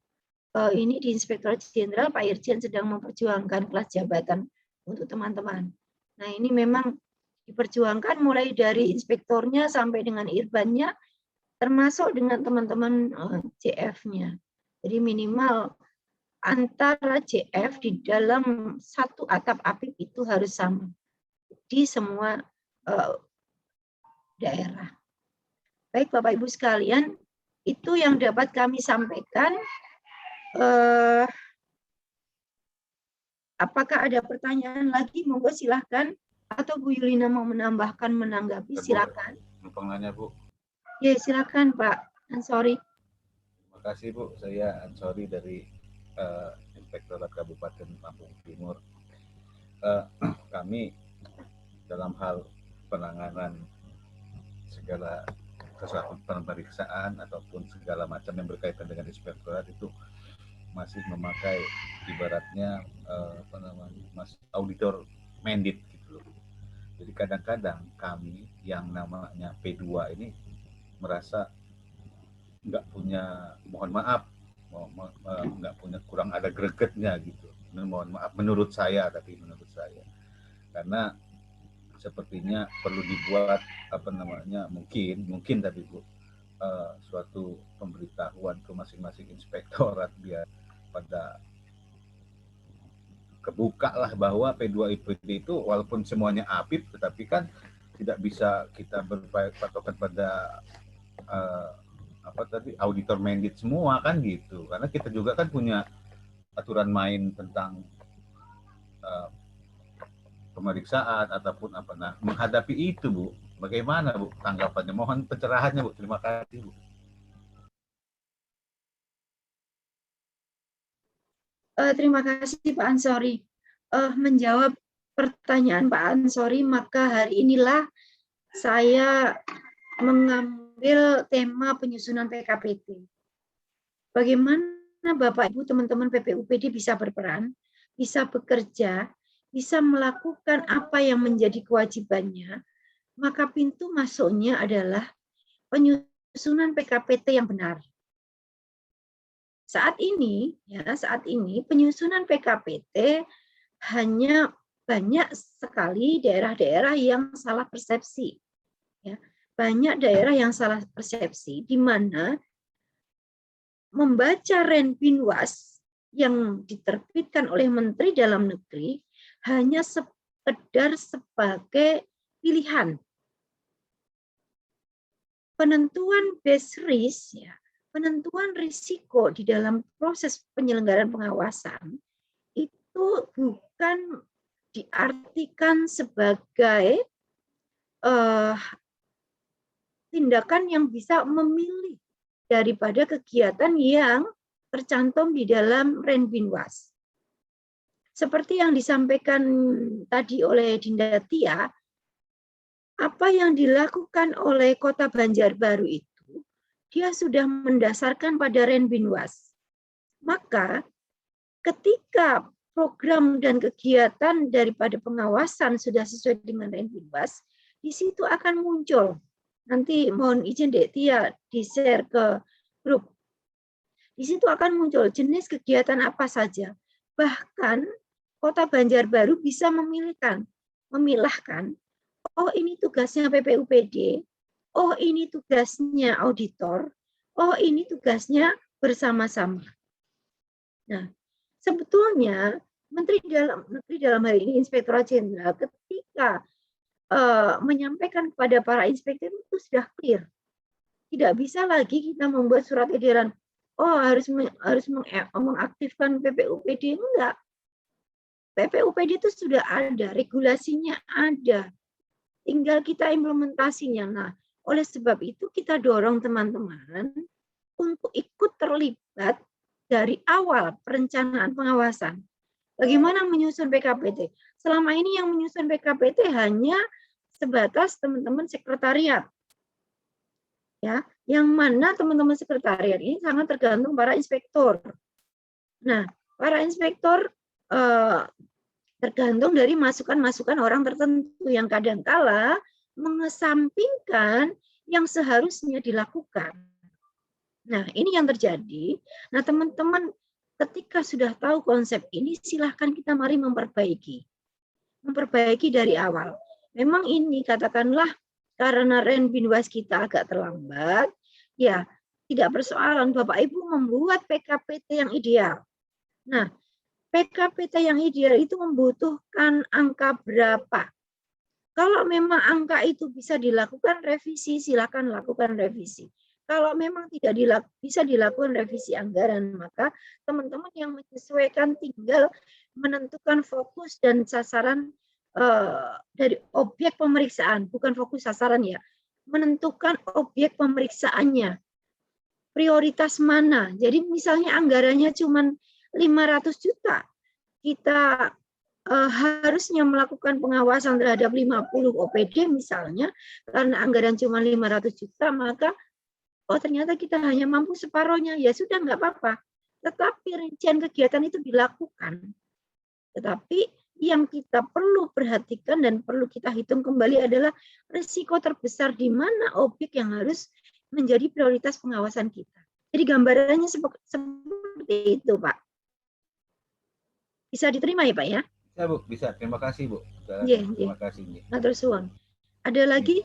ini di Inspektorat Jenderal Pak Irjen sedang memperjuangkan kelas jabatan untuk teman-teman. Nah ini memang diperjuangkan mulai dari inspektornya sampai dengan irbannya, termasuk dengan teman-teman JF-nya. Jadi minimal antara JF di dalam satu atap APIP itu harus sama di semua daerah. Baik Bapak Ibu sekalian, itu yang dapat kami sampaikan. Apakah ada pertanyaan lagi? Monggo silahkan. Atau Bu Yulina mau menambahkan, menanggapi, silakan. Penanya Bu. Ya silakan Pak Ansori. Terima kasih Bu, saya Ansori dari Inspektorat Kabupaten Lampung Timur. Kami dalam hal penanganan segala kesalahan pemeriksaan ataupun segala macam yang berkaitan dengan inspektorat itu masih memakai ibaratnya auditor mandate gitu loh. Jadi kadang-kadang kami yang namanya P2 ini merasa nggak punya, mohon maaf, nggak punya, kurang ada gregetnya gitu. Mohon maaf menurut saya, karena sepertinya perlu dibuat mungkin tapi Bu, suatu pemberitahuan ke masing-masing inspektorat biar pada kebuka lah bahwa P2 IPD itu walaupun semuanya APIP tetapi kan tidak bisa kita berpatokan pada auditor mandate semua kan gitu, karena kita juga kan punya aturan main tentang pemeriksaan ataupun apa. Nah, menghadapi itu Bu, bagaimana Bu tanggapannya? Mohon pencerahannya Bu. Terima kasih Bu. Terima kasih Pak Ansori. Menjawab pertanyaan Pak Ansori, maka hari inilah saya mengambil tema penyusunan PKPT. Bagaimana Bapak Ibu teman-teman PPUPD bisa berperan, bisa bekerja, bisa melakukan apa yang menjadi kewajibannya, maka pintu masuknya adalah penyusunan PKPT yang benar. Saat ini penyusunan PKPT hanya banyak sekali daerah-daerah yang salah persepsi. Ya, banyak daerah yang salah persepsi di mana membaca Renbinwas yang diterbitkan oleh Menteri Dalam Negeri hanya sekedar sebagai pilihan. Penentuan base risk, ya, penentuan risiko di dalam proses penyelenggaraan pengawasan itu bukan diartikan sebagai tindakan yang bisa memilih daripada kegiatan yang tercantum di dalam Renbinwas. Seperti yang disampaikan tadi oleh Dinda Tia, apa yang dilakukan oleh Kota Banjarbaru itu, dia sudah mendasarkan pada Renbinwas. Maka ketika program dan kegiatan daripada pengawasan sudah sesuai dengan Renbinwas, di situ akan muncul. Nanti mohon izin Dek Tia di-share ke grup. Di situ akan muncul jenis kegiatan apa saja. Bahkan Kota Banjarbaru bisa memilahkan, oh ini tugasnya PPUPD, oh ini tugasnya auditor, oh ini tugasnya bersama-sama. Nah, sebetulnya Menteri Dalam Negeri dalam hal ini Inspektorat Jenderal ketika menyampaikan kepada para inspektur itu sudah clear. Tidak bisa lagi kita membuat surat edaran, oh harus mengaktifkan PPUPD, enggak. PPUPD itu sudah ada, regulasinya ada. Tinggal kita implementasinya. Nah, oleh sebab itu kita dorong teman-teman untuk ikut terlibat dari awal perencanaan pengawasan. Bagaimana menyusun PKPT? Selama ini yang menyusun PKPT hanya sebatas teman-teman sekretariat. Ya, yang mana teman-teman sekretariat ini sangat tergantung para inspektor. Nah, para inspektor tergantung dari masukan-masukan orang tertentu yang kadangkala mengesampingkan yang seharusnya dilakukan. Nah, ini yang terjadi. Nah, teman-teman ketika sudah tahu konsep ini, silahkan kita mari memperbaiki. Memperbaiki dari awal. Memang ini katakanlah karena Renbinwas kita agak terlambat, ya tidak persoalan Bapak Ibu membuat PKPT yang ideal. Nah, PKPT yang ideal itu membutuhkan angka berapa? Kalau memang angka itu bisa dilakukan revisi, silakan lakukan revisi. Kalau memang tidak bisa dilakukan revisi anggaran, maka teman-teman yang menyesuaikan tinggal menentukan fokus dan sasaran dari objek pemeriksaan, bukan fokus sasaran ya, menentukan objek pemeriksaannya, prioritas mana. Jadi misalnya anggarannya cuma 500 juta, kita harusnya melakukan pengawasan terhadap 50 OPD misalnya, karena anggaran cuma 500 juta, maka oh ternyata kita hanya mampu separohnya, ya sudah nggak apa-apa. Tetapi rincian kegiatan itu dilakukan. Tetapi yang kita perlu perhatikan dan perlu kita hitung kembali adalah risiko terbesar di mana objek yang harus menjadi prioritas pengawasan kita. Jadi gambarannya seperti itu, Pak. Bisa diterima ya, Pak ya? Bisa, Bu. Bisa. Terima kasih, Bu. Terima kasih. Matur suwun. Ada lagi?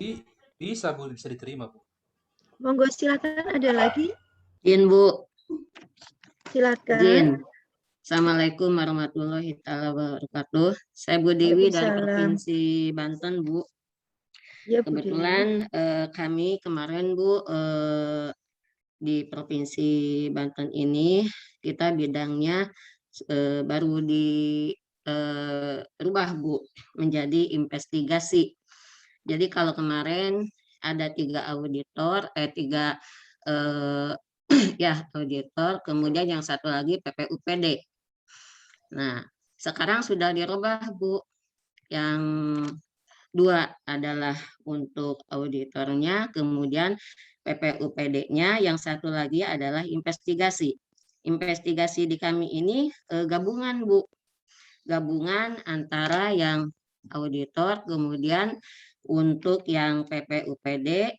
Bisa, Bu. Bisa diterima, Bu. Monggo silakan, ada lagi? Izin, Bu. Silakan. Izin. Assalamualaikum warahmatullahi wabarakatuh. Saya Bu Dewi dari Provinsi Banten, Bu. Ya, Bu Kebetulan kami kemarin, Bu, di Provinsi Banten ini kita bidangnya baru dirubah, Bu, menjadi investigasi. Jadi kalau kemarin ada 3 auditor, ya auditor, kemudian yang satu lagi PPUPD. Nah, sekarang sudah dirubah, Bu. Yang 2 adalah untuk auditornya, kemudian PPUPD-nya, yang satu lagi adalah investigasi. Investigasi di kami ini gabungan, Bu. Gabungan antara yang auditor, kemudian untuk yang PPUPD,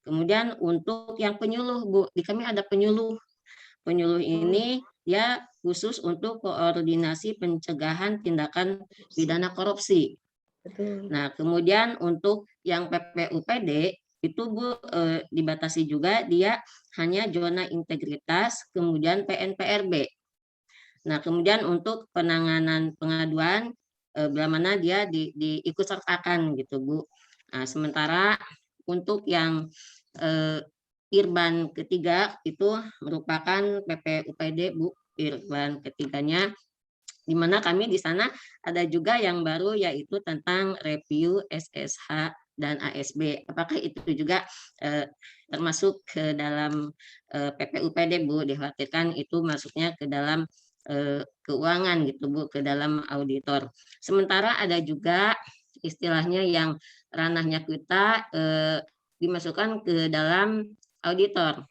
kemudian untuk yang penyuluh, Bu. Di kami ada penyuluh. Penyuluh ini ya khusus untuk koordinasi pencegahan tindakan pidana korupsi. Nah, kemudian untuk yang PPUPD itu, Bu, dibatasi juga, dia hanya zona integritas, kemudian PNPRB. Nah, kemudian untuk penanganan pengaduan bila mana dia diikut sertakan gitu, Bu. Nah, sementara untuk yang Irban ketiga itu merupakan PPUPD, Bu. Irban ketiganya, di mana kami di sana ada juga yang baru yaitu tentang review SSH dan ASB. Apakah itu juga termasuk ke dalam PPUPD, Bu? Dikhawatirkan itu masuknya ke dalam keuangan gitu, Bu, ke dalam auditor. Sementara ada juga istilahnya yang ranahnya kita dimasukkan ke dalam auditor.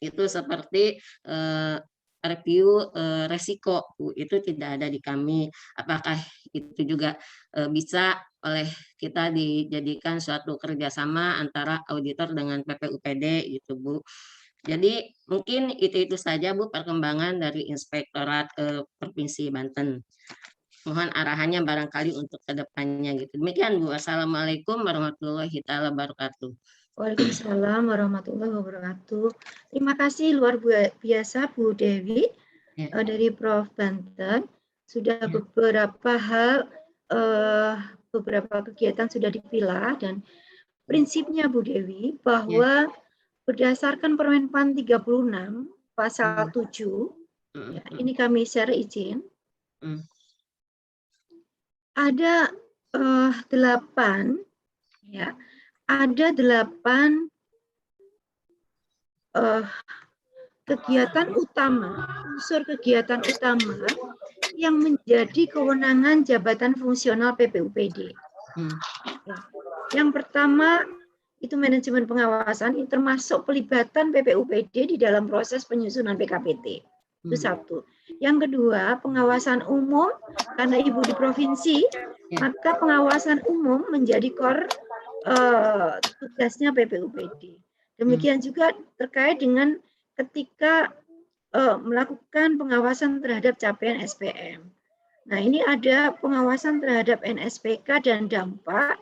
Itu seperti review resiko, Bu, itu tidak ada di kami. Apakah itu juga bisa oleh kita dijadikan suatu kerjasama antara auditor dengan PPUPD gitu, Bu. Jadi mungkin itu saja, Bu, perkembangan dari Inspektorat Provinsi Banten. Mohon arahannya barangkali untuk kedepannya gitu. Demikian, Bu. Assalamualaikum warahmatullahi wabarakatuh. Waalaikumsalam warahmatullahi wabarakatuh. Terima kasih luar biasa Bu Dewi dari Prof Banten. Sudah beberapa hal, beberapa kegiatan sudah dipilah, dan prinsipnya Bu Dewi bahwa berdasarkan Permenpan 36 pasal 7, ya, ini kami share izin, ada 8 ya. Ada 8 kegiatan utama, unsur kegiatan utama yang menjadi kewenangan jabatan fungsional PPUPD. Ya. Yang pertama itu manajemen pengawasan, ini termasuk pelibatan PPUPD di dalam proses penyusunan PKPT. Itu satu. Yang kedua, pengawasan umum, karena Ibu di provinsi, maka pengawasan umum menjadi core tugasnya PPUPD. Demikian juga terkait dengan ketika melakukan pengawasan terhadap capaian SPM. Nah, ini ada pengawasan terhadap NSPK dan dampak,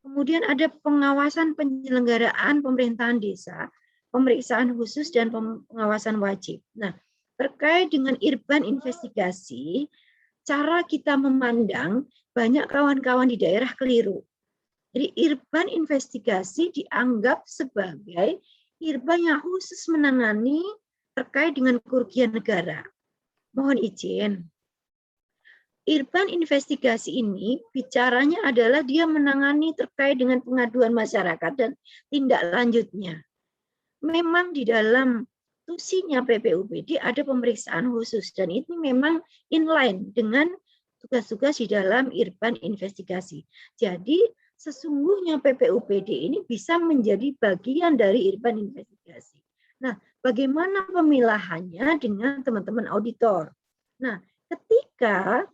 kemudian ada pengawasan penyelenggaraan pemerintahan desa, pemeriksaan khusus dan pengawasan wajib. Nah, terkait dengan Irban investigasi, cara kita memandang banyak kawan-kawan di daerah keliru. Jadi Irban investigasi dianggap sebagai Irban yang khusus menangani terkait dengan kerugian negara. Mohon izin. Irban investigasi ini bicaranya adalah dia menangani terkait dengan pengaduan masyarakat dan tindak lanjutnya. Memang di dalam tusinya PPUPD ada pemeriksaan khusus dan itu memang inline dengan tugas-tugas di dalam Irban investigasi. Jadi sesungguhnya PPUPD ini bisa menjadi bagian dari Irban investigasi. Nah, bagaimana pemilahannya dengan teman-teman auditor? Nah, ketika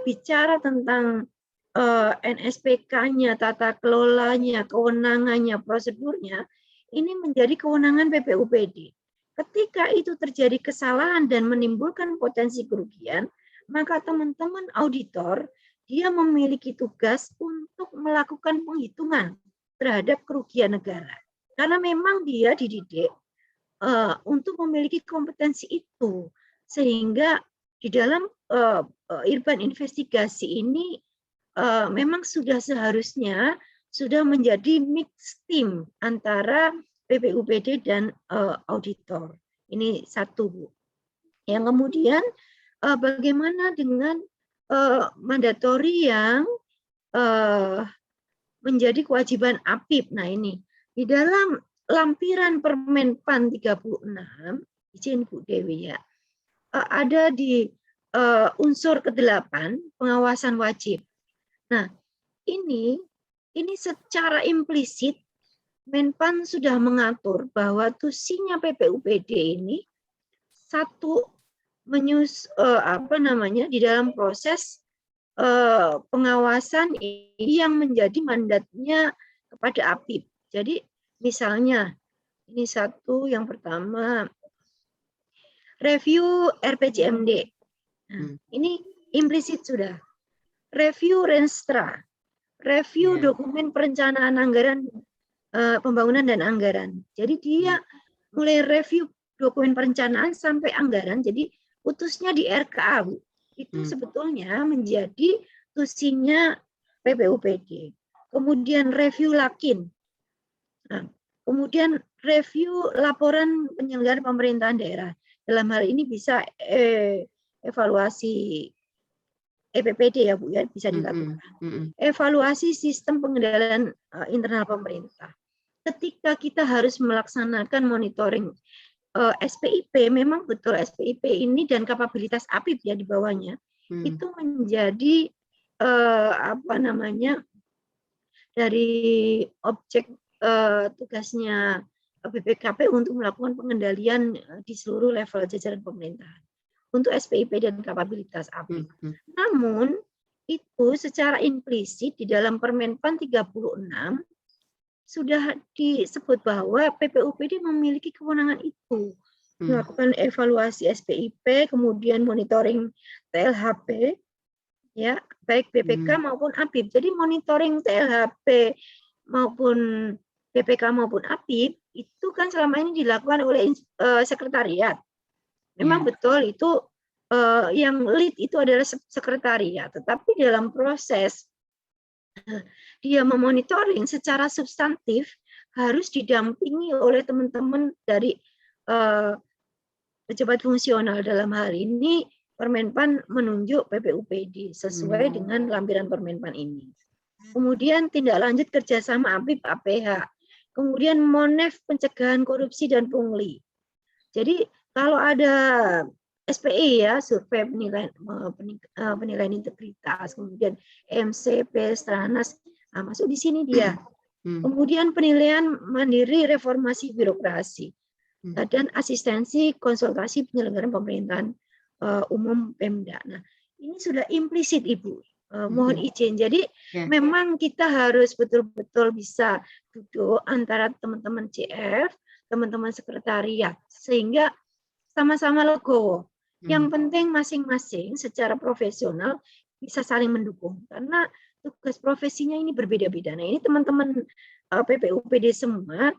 bicara tentang NSPK-nya, tata kelolanya, kewenangannya, prosedurnya, ini menjadi kewenangan PPUPD. Ketika itu terjadi kesalahan dan menimbulkan potensi kerugian, maka teman-teman auditor dia memiliki tugas untuk melakukan penghitungan terhadap kerugian negara. Karena memang dia dididik untuk memiliki kompetensi itu. Sehingga di dalam Irban investigasi ini memang sudah seharusnya sudah menjadi mixed team antara PPUPD dan auditor. Ini satu, Bu. Yang kemudian bagaimana dengan mandatori yang menjadi kewajiban APIP. Nah, ini di dalam lampiran Permenpan 36, izin Bu Dewi ya, ada di unsur ke-8 pengawasan wajib. Nah, ini secara implisit Menpan sudah mengatur bahwa tusinya PPUPD ini satu di dalam proses pengawasan yang menjadi mandatnya kepada APIP. Jadi misalnya ini satu yang pertama review RPJMD. Nah, ini implisit sudah. Review Renstra, review dokumen perencanaan anggaran pembangunan dan anggaran. Jadi dia mulai review dokumen perencanaan sampai anggaran. Jadi putusnya di RKA, Bu. Itu sebetulnya menjadi tusinya PPUPD. Kemudian review Lakin. Nah, kemudian review laporan penyelenggaraan pemerintahan daerah. Dalam hal ini bisa evaluasi EPPD ya Bu ya, bisa dilakukan. Evaluasi sistem pengendalian internal pemerintah. Ketika kita harus melaksanakan monitoring SPIP, memang betul SPIP ini dan kapabilitas APIP ya di bawahnya itu menjadi apa namanya dari objek tugasnya BPKP untuk melakukan pengendalian di seluruh level jajaran pemerintahan untuk SPIP dan kapabilitas APIP. Namun itu secara implisit di dalam Permenpan 36 sudah disebut bahwa PPUPD memiliki kewenangan itu, melakukan evaluasi SPIP, kemudian monitoring TLHP, ya baik BPK maupun APIP. Jadi monitoring TLHP maupun BPK maupun APIP itu kan selama ini dilakukan oleh sekretariat. Memang betul itu yang lead itu adalah sekretariat, tetapi dalam proses dia memonitoring secara substantif harus didampingi oleh teman-teman dari pejabat fungsional. Dalam hal ini Permenpan menunjuk PPUPD sesuai dengan lampiran Permenpan ini. Kemudian tindak lanjut kerjasama APIP APH. Kemudian MONEF pencegahan korupsi dan pungli. Jadi kalau ada SPI ya, survei penilaian integritas, kemudian MCP, Stranas, nah, masuk di sini dia. Kemudian penilaian mandiri reformasi birokrasi dan asistensi konsultasi penyelenggaraan pemerintahan umum Pemda. Nah, ini sudah implisit Ibu. Mohon izin. Jadi memang kita harus betul-betul bisa duduk antara teman-teman CF, teman-teman sekretariat, sehingga sama-sama legowo. Yang penting masing-masing secara profesional bisa saling mendukung karena tugas profesinya ini berbeda-beda. Nah, ini teman-teman PPUPD semua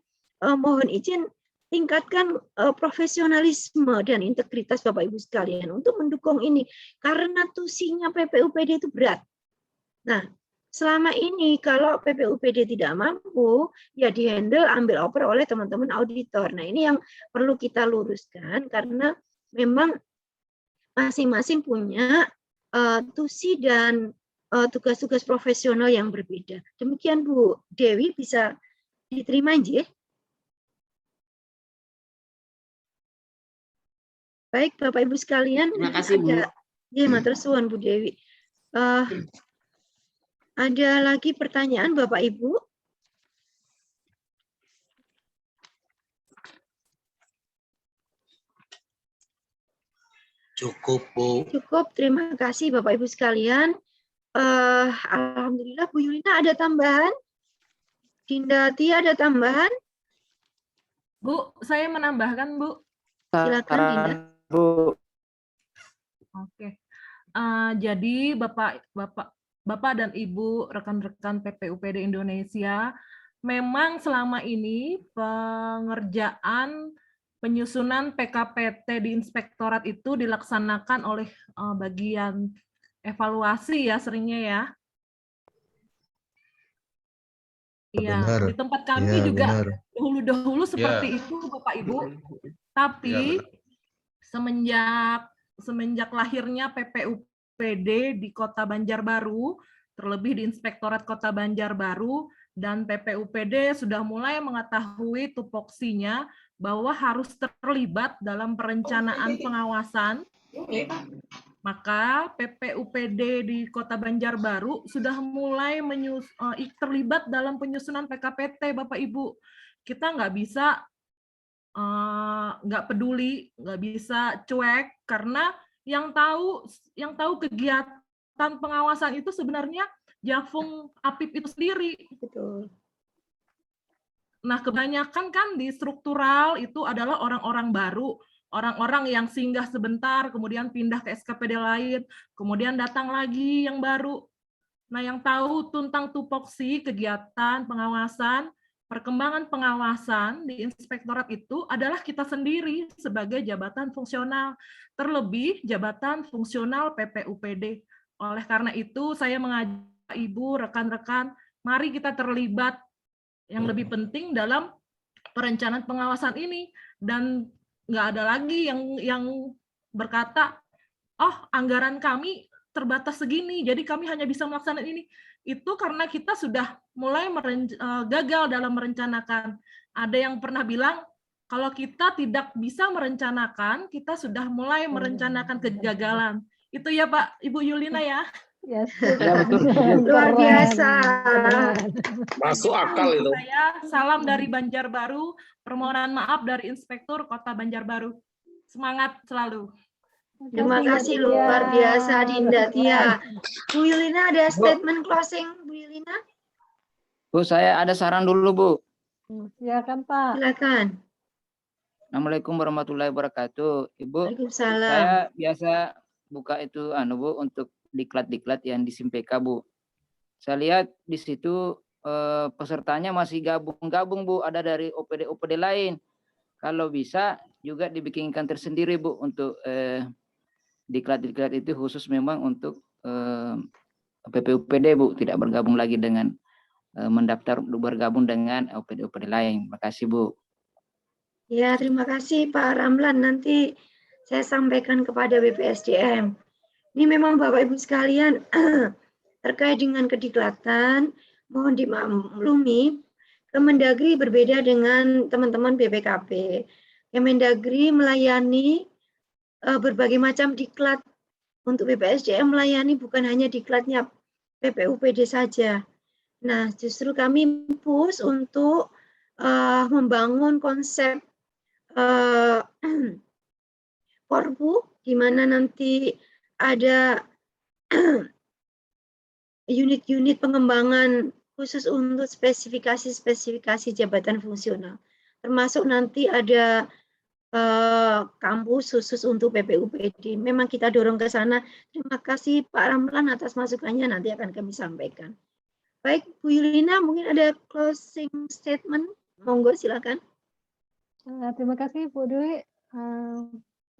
mohon izin tingkatkan profesionalisme dan integritas Bapak Ibu sekalian untuk mendukung ini karena tusinya PPUPD itu berat. Nah, selama ini kalau PPUPD tidak mampu ya dihandle ambil oper oleh teman-teman auditor. Nah, ini yang perlu kita luruskan karena memang masing-masing punya tusi dan tugas-tugas profesional yang berbeda. Demikian Bu Dewi, bisa diterima nggih? Baik Bapak Ibu sekalian, terima kasih Bu. Ya, matur suwun Bu Dewi. Ada lagi pertanyaan Bapak Ibu? Cukup, Bu. Cukup, terima kasih Bapak Ibu sekalian. Alhamdulillah Bu Yulina ada tambahan? Dinda Tia ada tambahan? Bu, saya menambahkan Bu. Silakan Dinda. Bu. Oke. Jadi Bapak dan Ibu rekan-rekan PPUPD Indonesia, memang selama ini pengerjaan penyusunan PKPT di inspektorat itu dilaksanakan oleh bagian evaluasi ya seringnya ya. Iya, di tempat kami juga dahulu-dahulu seperti itu Bapak Ibu. Tapi semenjak lahirnya PPUPD di Kota Banjarbaru, terlebih di Inspektorat Kota Banjarbaru, dan PPUPD sudah mulai mengetahui tupoksinya bahwa harus terlibat dalam perencanaan pengawasan, maka PPUPD di Kota Banjarbaru sudah mulai terlibat dalam penyusunan PKPT, Bapak Ibu. Kita nggak bisa nggak peduli, nggak bisa cuek, karena yang tahu kegiatan pengawasan itu sebenarnya Jafung APIP itu sendiri. Betul. Nah, kebanyakan kan di struktural itu adalah orang-orang baru, orang-orang yang singgah sebentar, kemudian pindah ke SKPD lain, kemudian datang lagi yang baru. Nah, yang tahu tentang tupoksi kegiatan pengawasan perkembangan pengawasan di inspektorat itu adalah kita sendiri sebagai jabatan fungsional, terlebih jabatan fungsional PPUPD. Oleh karena itu, saya mengajak Ibu, rekan-rekan, mari kita terlibat yang lebih penting dalam perencanaan pengawasan ini, dan nggak ada lagi yang berkata, oh anggaran kami terbatas segini, jadi kami hanya bisa melaksanakan ini. Itu karena kita sudah mulai gagal dalam merencanakan. Ada yang pernah bilang, kalau kita tidak bisa merencanakan, kita sudah mulai merencanakan kegagalan. Itu ya Pak, Ibu Yulina ya? Ya, Luar biasa. Masuk akal itu. Saya salam dari Banjarbaru, permohonan maaf dari Inspektur Kota Banjarbaru. Semangat selalu. Terima kasih luar biasa Dinda Tia. Bu Yulina ada statement closing, Bu Yulina? Bu, saya ada saran dulu, Bu. Silakan Pak. Silakan. Assalamualaikum warahmatullahi wabarakatuh. Ibu, Waalaikumsalam. saya biasa buka itu Bu untuk diklat-diklat yang di SIMPK, Bu. Saya lihat di situ pesertanya masih gabung-gabung, Bu, ada dari OPD-OPD lain. Kalau bisa juga dibikinkan tersendiri, Bu, untuk diklat-diklat itu khusus memang untuk PPUPD, Bu, tidak bergabung lagi dengan mendaftar bergabung dengan OPD-OPD lain. Terima kasih, Bu. Ya, terima kasih Pak Ramlan. Nanti saya sampaikan kepada BPSDM. Ini memang Bapak Ibu sekalian terkait dengan kediklatan, mohon dimaklumi, Kemendagri berbeda dengan teman-teman BPKP. Kemendagri melayani berbagai macam diklat. Untuk BPSDM melayani bukan hanya diklatnya PPUPD saja. Nah, justru kami push untuk membangun konsep Korpu, di mana nanti ada unit-unit pengembangan khusus untuk spesifikasi jabatan fungsional. Termasuk nanti ada kampus khusus untuk PPUPD. Memang kita dorong ke sana. Terima kasih Pak Ramlan atas masukannya, nanti akan kami sampaikan. Baik, Bu Yulina, mungkin ada closing statement. Monggo, silakan. Terima kasih Bu Dwi.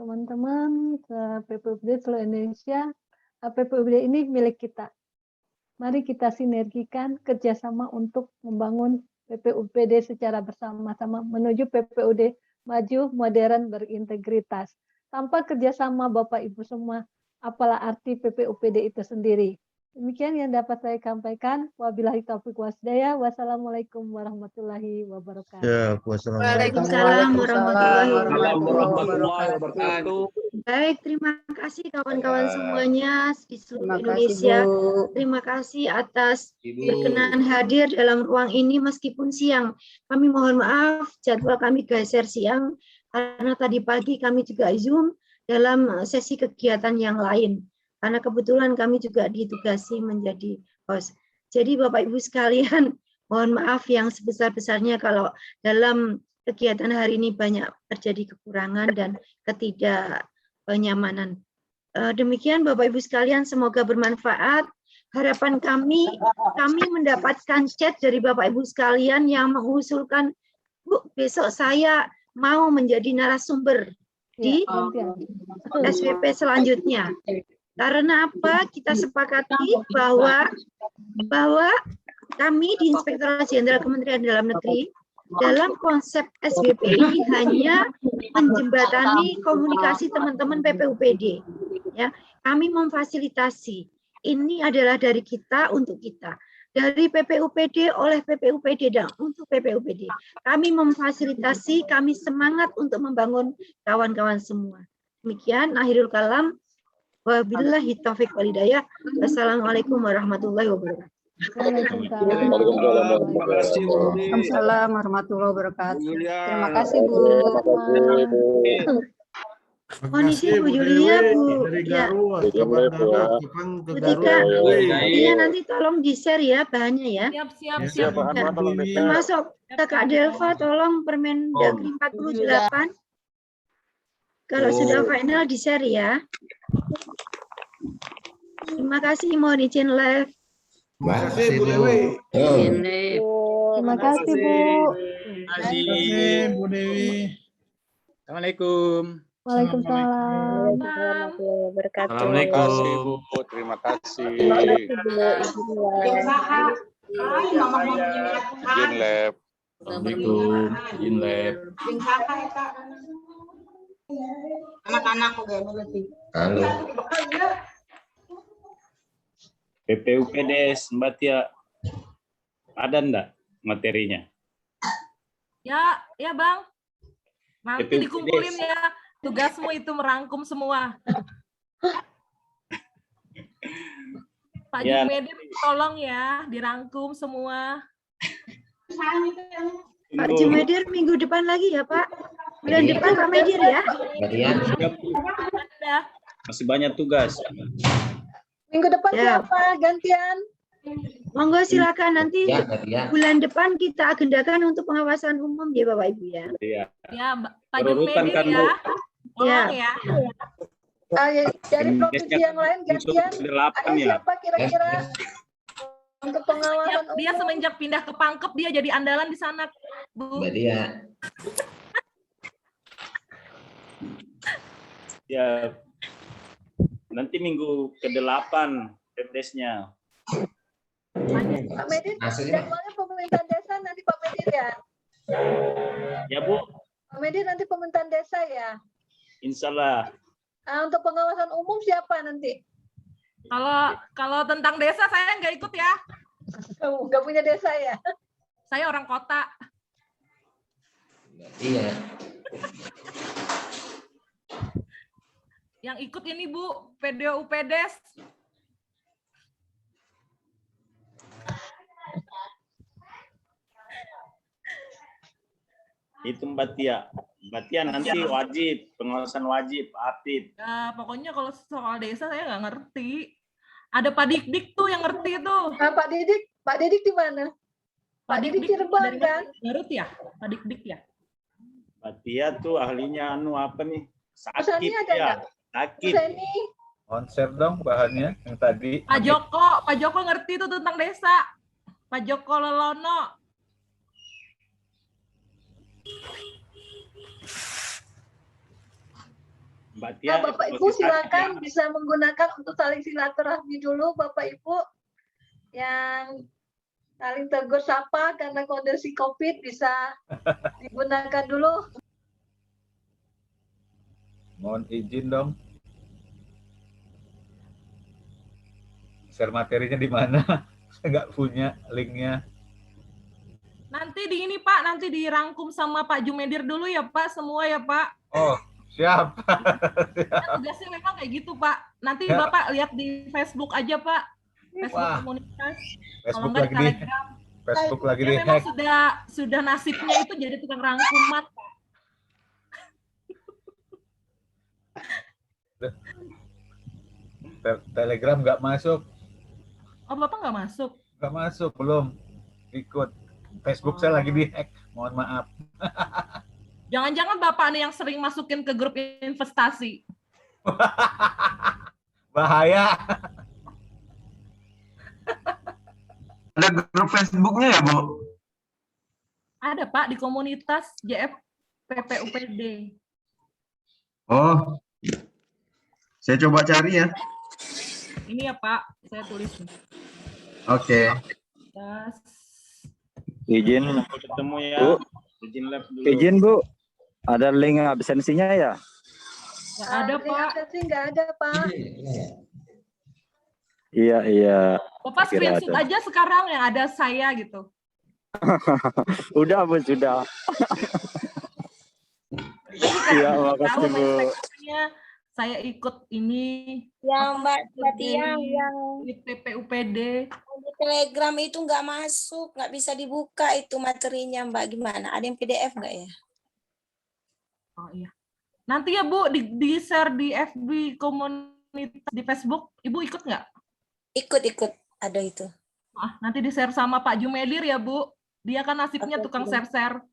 Teman-teman PPUPD seluruh Indonesia, PPUPD ini milik kita. Mari kita sinergikan kerjasama untuk membangun PPUPD secara bersama-sama menuju PPUD maju, modern, berintegritas. Tanpa kerjasama Bapak Ibu semua, apalah arti PPUPD itu sendiri. Demikian yang dapat saya sampaikan. Wabillahi taufiq wasdaya. Wassalamualaikum warahmatullahi wabarakatuh. Ya, Waalaikumsalam warahmatullahi wabarakatuh. Baik, terima kasih kawan-kawan semuanya di seluruh Indonesia. Terima kasih atas berkenan hadir dalam ruang ini meskipun siang. Kami mohon maaf, jadwal kami geser siang karena tadi pagi kami juga Zoom dalam sesi kegiatan yang lain. Karena kebetulan kami juga ditugasi menjadi host. Jadi Bapak Ibu sekalian, mohon maaf yang sebesar-besarnya kalau dalam kegiatan hari ini banyak terjadi kekurangan dan ketidaknyamanan. Demikian Bapak Ibu sekalian, semoga bermanfaat. Harapan kami mendapatkan chat dari Bapak Ibu sekalian yang mengusulkan, Bu, besok saya mau menjadi narasumber di SWP selanjutnya. Karena apa? Kita sepakati bahwa kami di Inspektorat Jenderal Kementerian Dalam Negeri dalam konsep SWP ini hanya menjembatani komunikasi teman-teman PPUPD. Ya, kami memfasilitasi. Ini adalah dari kita untuk kita. Dari PPUPD oleh PPUPD dan untuk PPUPD. Kami memfasilitasi, kami semangat untuk membangun kawan-kawan semua. Demikian akhirul kalam. Wabillahi taufiq wal hidayah. Wassalamualaikum warahmatullahi wabarakatuh. Waalaikumsalam warahmatullahi wabarakatuh. Terima kasih Bu. Mohon izin Bu Julia, Bu. Ya. Iya, nanti tolong di-share ya bahannya ya. Siap. Termasuk Kakak Delva, tolong Permendagri 48. Kalau sudah final di-share ya. Terima kasih, mohon izin live. Makasih Bu Dewi. Terima kasih, Bu. Terima kasih, Bu Dewi. Assalamualaikum. Waalaikumsalam. Terima kasih Bu, terima kasih. Izin lab. Assalamualaikum. Izin lab. Anak-anak kok lebih. Halo. PPUPDS, Mbak Tia. Ada enggak materinya? Ya Bang. Nanti PPUPDS. dikumpulin ya. Tugasmu itu merangkum semua. Pak Ya. Jumedir tolong ya dirangkum semua. Pak Jumedir minggu depan lagi ya Pak. Bulan depan Pak Medir ya. Ada. Masih banyak tugas. Minggu depan Ya. siapa gantian? Monggo silakan nanti Ya. bulan depan kita agendakan untuk pengawasan umum ya Bapak Ibu ya. Iya. Ya Pak Berurutan Jumedir kan, ya. Bu? Tolong ya. Dari provinsi yang lain gantian. Ada ya. siapa kira-kira untuk pengawasan umum? Dia semenjak pindah ke Pangkep dia jadi andalan di sana, Bu. Ya. Nanti minggu ke-8 PPDS-nya. Pak Medir, jadwalnya pemerintahan desa nanti Pak Medir ya? Ya Bu, Pak Medir nanti pemerintahan desa ya? insya Allah. Untuk pengawasan umum siapa nanti? Kalau tentang desa saya nggak ikut ya. Nggak punya desa ya? Saya orang kota. Iya. Yang ikut ini Bu, PDUPDS. Itu Mbak Tia. Mbak Tia nanti wajib, pengawasan wajib, aktif. Ya, pokoknya kalau soal desa saya nggak ngerti. Ada Pak Dik tuh yang ngerti tuh. Nah, Pak Didik di mana? Pak Didik Cirebon dari kan? Garut ya? Pak Dik ya? Mbak Tia tuh ahlinya apa nih? Sakit Usani ada ya. nggak? Sakit. Usani. Konser dong bahannya yang tadi. Pak Joko ngerti tuh tentang desa. Pak Joko Lelono. Mbak Tia. Bapak Ibu silakan bisa menggunakan untuk saling silaturahmi dulu Bapak Ibu yang saling tegur sapa karena kondisi COVID bisa digunakan dulu. Mohon izin dong. Share materinya di mana? Saya nggak punya linknya. Nanti di ini Pak, nanti dirangkum sama Pak Jumedir dulu ya Pak, semua ya Pak. Oh, siap. Tugasnya memang kayak gitu Pak. Nanti Ya. Bapak lihat di Facebook aja Pak. Facebook Wah. komunitas. Kalau Facebook enggak lagi di di Telegram. Facebook lagi Dia di memang hack. sudah nasibnya itu jadi tukang rangkumat. Telegram nggak masuk. Oh Bapak nggak masuk? Nggak masuk, belum ikut. Facebook saya lagi di hack. Mohon maaf. Jangan-jangan Bapak nih yang sering masukin ke grup investasi. Bahaya. Ada grup Facebooknya ya, Bu? Ada Pak di komunitas JF PPUPD. Oh, saya coba cari ya. Ini ya Pak, saya tulis. Oke. Izin, Ketemu ya. Bu. Izin lab dulu. Izin Bu, ada link absensinya ya? Nggak ada Pak. Nggak ada Pak. Iya. Bapak Kira screenshot ada. aja sekarang yang ada saya gitu. Udah Bu, sudah. Iya, makasih Bu. Saya ikut ini. Yang Mbak Tia yang di PPUPD. di Telegram itu nggak masuk, nggak bisa dibuka itu materinya Mbak. Gimana? Ada yang PDF nggak ya? Oh iya. Nanti ya Bu di share di FB komunitas di Facebook. Ibu ikut nggak? Ikut ada itu. Nanti di share sama Pak Jumedir ya Bu. Dia kan nasibnya Oke, tukang oke. share-share.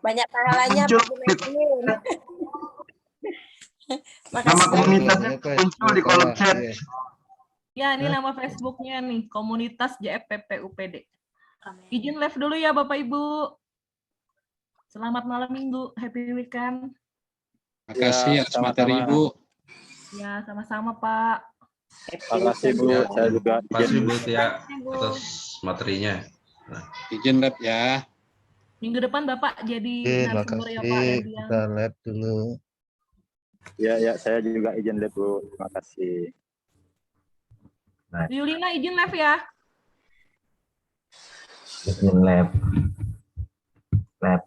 Banyak pahalanya Pak Jumedir. Nama komunitasnya muncul di kolom chat. Ya, ini nama Facebooknya nih, komunitas JFPPUPD. Izin live dulu ya Bapak Ibu. Selamat malam Minggu, happy weekend. Makasih atas materi Ibu. Ya, sama-sama Pak. Makasih Bu, saya juga Makasih izin. Bu Tia atas materinya. Izin lab ya. Minggu depan Bapak jadi narasumber ya Pak ya. Kita lab dulu. Ya, saya juga izin live Bu. Terima kasih. Nah, Yulina izin live ya. izin lab. Lab.